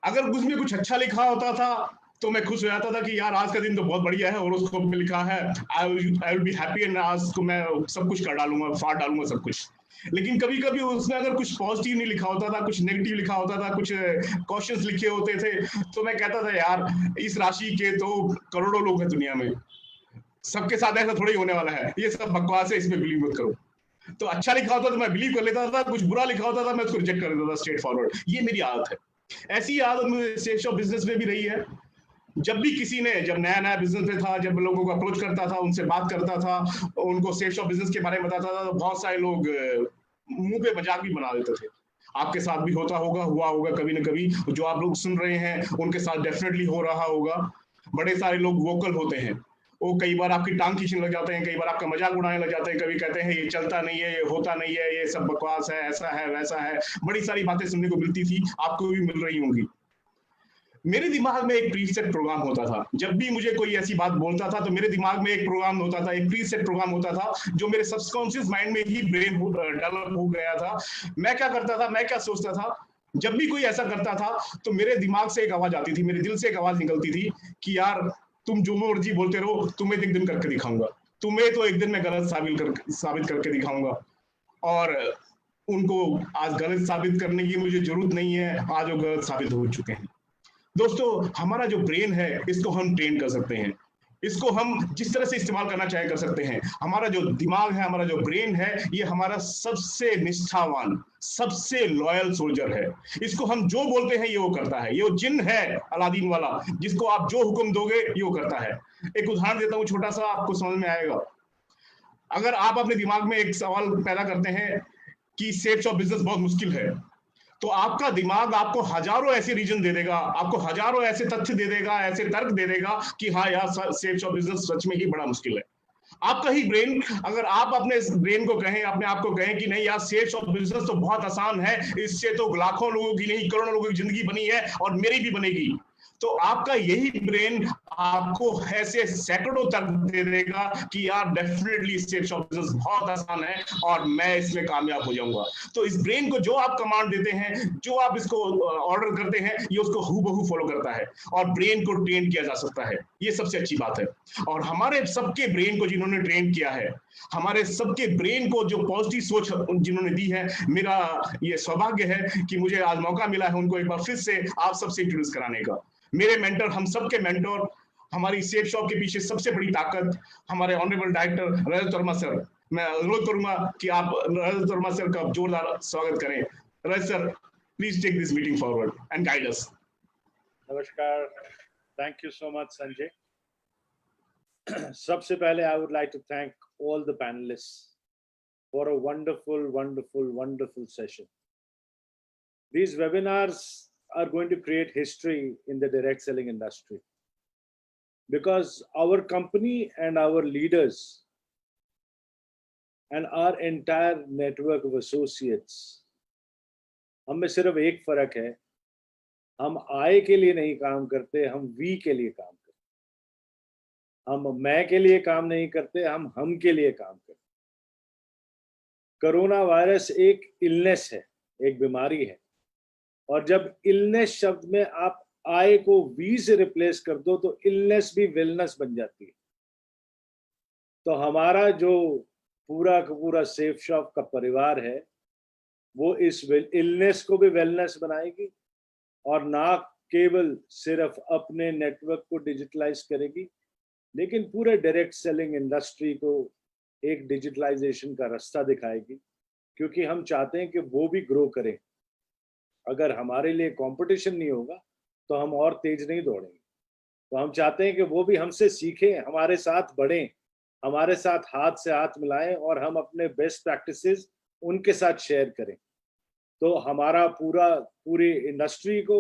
अगर उसमें कुछ अच्छा लिखा होता था तो मैं खुश हो जाता था कि यार आज का दिन तो बहुत बढ़िया है, और उसको में लिखा है I will be happy, and आज को मैं सब कुछ कर डालूंगा, फाड़ डालूंगा सब कुछ। लेकिन कभी कभी उसमें अगर कुछ पॉजिटिव नहीं लिखा होता था, कुछ नेगेटिव लिखा होता था, कुछ क्वेश्चंस लिखे होते थे, तो मैं कहता था यार इस राशि के तो करोड़ों लोग हैं दुनिया में, सबके साथ ऐसा थोड़ा ही होने वाला है, ये सब बकवास है, इसमें बिलीव मत करो। तो अच्छा लिखा होता तो मैं बिलीव कर लेता था, कुछ बुरा लिखा होता था मैं उसको रिजेक्ट कर देता था स्ट्रेट फॉरवर्ड। ये मेरी आदत है। ऐसी आदत मुझे सेफ शॉप बिजनेस में भी रही है। जब भी किसी ने, जब नया नया बिजनेस में था, जब लोगों को अप्रोच करता था, उनसे बात करता था, उनको सेफ शॉप बिजनेस के बारे में बताता था, तो बहुत सारे लोग मुंह पे मजाक भी बना देते थे। आपके साथ भी होता होगा, हुआ होगा कभी ना कभी, जो आप लोग सुन रहे हैं उनके साथ डेफिनेटली हो रहा होगा। बड़े सारे लोग वोकल होते हैं, वो कई बार आपकी टांग खींचने लग जाते हैं, कई बार आपका मजाक उड़ाने लग जाते हैं, कभी कहते हैं ये चलता नहीं है, ये होता नहीं है, ये सब बकवास है, ऐसा है वैसा है। बड़ी सारी बातें सुनने को मिलती थी, आपको भी मिल रही होंगी। मेरे दिमाग में एक प्रीसेट प्रोग्राम होता था। जब भी मुझे कोई ऐसी बात बोलता था तो मेरे दिमाग में एक प्रोग्राम होता था, एक प्रीसेट प्रोग्राम होता था, जो मेरे सबकॉन्शियस माइंड में ही ब्रेन डेवलप हो गया था। मैं क्या करता था, मैं क्या सोचता था, जब भी कोई ऐसा करता था तो मेरे दिमाग से एक आवाज आती थी, मेरे दिल से एक आवाज निकलती थी कि यार तुम जो मर्जी बोलते रहो, तुम्हें एक दिन करके दिखाऊंगा, तुम्हें तो एक दिन मैं गलत साबित करके दिखाऊंगा। और उनको आज गलत साबित करने की मुझे जरूरत नहीं है, आज वो गलत साबित हो चुके हैं। दोस्तों, हमारा जो ब्रेन है इसको हम ट्रेन कर सकते हैं, इसको हम जिस तरह से इस्तेमाल करना चाहे कर सकते हैं। हमारा जो दिमाग है, हमारा जो ब्रेन है, ये हमारा सबसे निष्ठावान, सबसे लॉयल सोल्जर है। इसको हम जो बोलते हैं ये वो करता है। ये वो जिन है अलादीन वाला, जिसको आप जो हुक्म दोगे ये वो करता है। एक उदाहरण देता हूँ छोटा सा, आपको समझ में आएगा। अगर आप अपने दिमाग में एक सवाल पैदा करते हैं कि सेफ शॉप बिजनेस बहुत मुश्किल है, तो आपका दिमाग आपको हजारों ऐसे रीजन दे देगा, आपको हजारों ऐसे तथ्य दे देगा, ऐसे तर्क दे देगा कि हाँ यार सेफ शॉप बिजनेस सच में ही बड़ा मुश्किल है। आपका ही ब्रेन, अगर आप अपने ब्रेन को कहें, अपने आप को कहें कि नहीं यार सेफ शॉप बिजनेस तो बहुत आसान है, इससे तो लाखों लोगों की नहीं करोड़ों लोगों की जिंदगी बनी है और मेरी भी बनेगी, तो आपका यही ब्रेन आपको ऐसे सैकड़ों तक दे देगा कि यार डेफिनेटली सेफ शॉप बिजनेस बहुत आसान है और मैं इसमें कामयाब हो जाऊंगा। तो इस ब्रेन को जो आप कमांड देते हैं, जो आप इसको ऑर्डर करते हैं, ये उसको हूबहू फॉलो करता है और ब्रेन को ट्रेन किया जा सकता है। ये सबसे अच्छी बात है। और हमारे सबके ब्रेन को जिन्होंने ट्रेन किया है, हमारे सबके ब्रेन को जो पॉजिटिव सोच जिन्होंने दी है, मेरा ये सौभाग्य है कि मुझे आज मौका मिला है उनको एक बार फिर से आप सबसे इंट्रोड्यूस कराने का। मेरे मेंटर, हम सबके मेंटर, हमारी सेफ शॉप के पीछे सबसे बड़ी ताकत हमारे ऑनरेबल डायरेक्टर रजत वर्मा सर। मैं अनुरोध करूंगा कि आप रजत वर्मा सर का जोरदार स्वागत करें। Rajat sir, please take this meeting forward and guide us. नमस्कार, thank you so much Sanjay. सबसे पहले I would like to thank all the panellists for a wonderful session. These webinars are going to create history in the direct selling industry because our company and our leaders and our entire network of associates, हम में सिर्फ एक फर्क है, हम आय के लिए नहीं काम करते, हम वी के लिए काम करते। हम मैं के लिए काम नहीं करते, हम के लिए काम करते। कोरोना वायरस एक इलनेस है, एक बीमारी है, और जब इलनेस शब्द में आप आय को वी से रिप्लेस कर दो तो इलनेस भी वेलनेस बन जाती है। तो हमारा जो पूरा का पूरा सेफ शॉप का परिवार है वो इस इलनेस को भी वेलनेस बनाएगी और ना केवल सिर्फ अपने नेटवर्क को डिजिटलाइज करेगी लेकिन पूरे डायरेक्ट सेलिंग इंडस्ट्री को एक डिजिटलाइजेशन का रास्ता दिखाएगी, क्योंकि हम चाहते हैं कि वो भी ग्रो करें। अगर हमारे लिए कंपटीशन नहीं होगा तो हम और तेज नहीं दौड़ेंगे। तो हम चाहते हैं कि वो भी हमसे सीखें, हमारे साथ बढ़ें, हमारे साथ हाथ से हाथ मिलाएं और हम अपने बेस्ट प्रैक्टिसेस उनके साथ शेयर करें। तो हमारा पूरी इंडस्ट्री को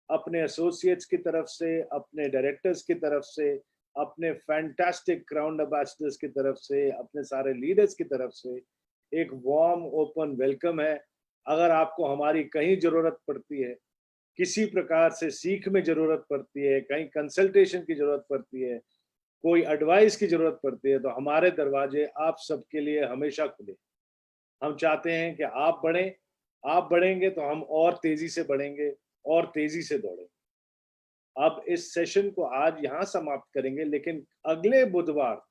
अपने एसोसिएट्स की तरफ से, अपने डायरेक्टर्स की तरफ से, अपने फैंटास्टिक क्राउन एम्बेसडर्स की तरफ से, अपने सारे लीडर्स की तरफ से एक वार्म ओपन वेलकम है। अगर आपको हमारी कहीं जरूरत पड़ती है, किसी प्रकार से सीख में जरूरत पड़ती है, कहीं कंसल्टेशन की जरूरत पड़ती है, कोई एडवाइस की जरूरत पड़ती है, तो हमारे दरवाजे आप सबके लिए हमेशा खुले। हम चाहते हैं कि आप बढ़ें, आप बढ़ेंगे तो हम और तेजी से बढ़ेंगे और तेजी से दौड़ेंगे। अब इस सेशन को आज यहाँ समाप्त करेंगे, लेकिन अगले बुधवार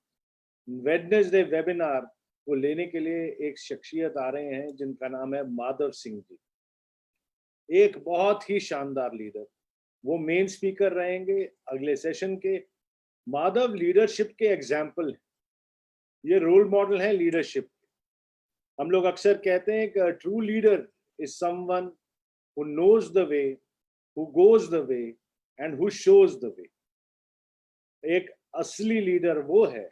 वेडनेसडे वेबिनार को लेने के लिए एक शख्सियत आ रहे हैं जिनका नाम है माधव सिंह जी, एक बहुत ही शानदार लीडर। वो मेन स्पीकर रहेंगे अगले सेशन के। माधव लीडरशिप के एग्जाम्पल हैं, ये रोल मॉडल है लीडरशिप। हम लोग अक्सर कहते हैं कि true leader is someone who knows the way, who goes the way and who shows the way. एक असली लीडर वो है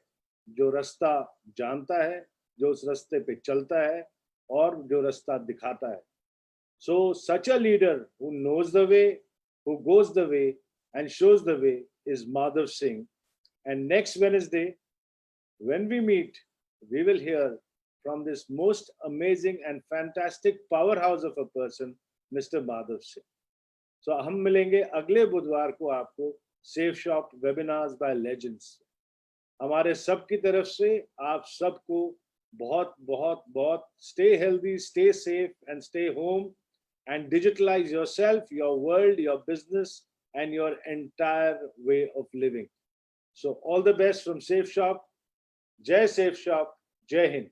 जो रास्ता जानता है, जो उस रास्ते पे चलता है और जो रास्ता दिखाता है। So such a leader who knows the way, who goes the way and shows the way is Madhav Singh. And next Wednesday, when we meet, we will hear from this most amazing and fantastic powerhouse of a person, Mr. Madhav Singh. So हम मिलेंगे अगले बुधवार को आपको Safe Shop webinars by legends. हमारे सब की तरफ से आप सबको बहुत बहुत बहुत stay healthy, stay safe and stay home and digitalize yourself, your world, your business and your entire way of living. So all the best from Safe Shop. Jai Safe Shop. Jai Hind.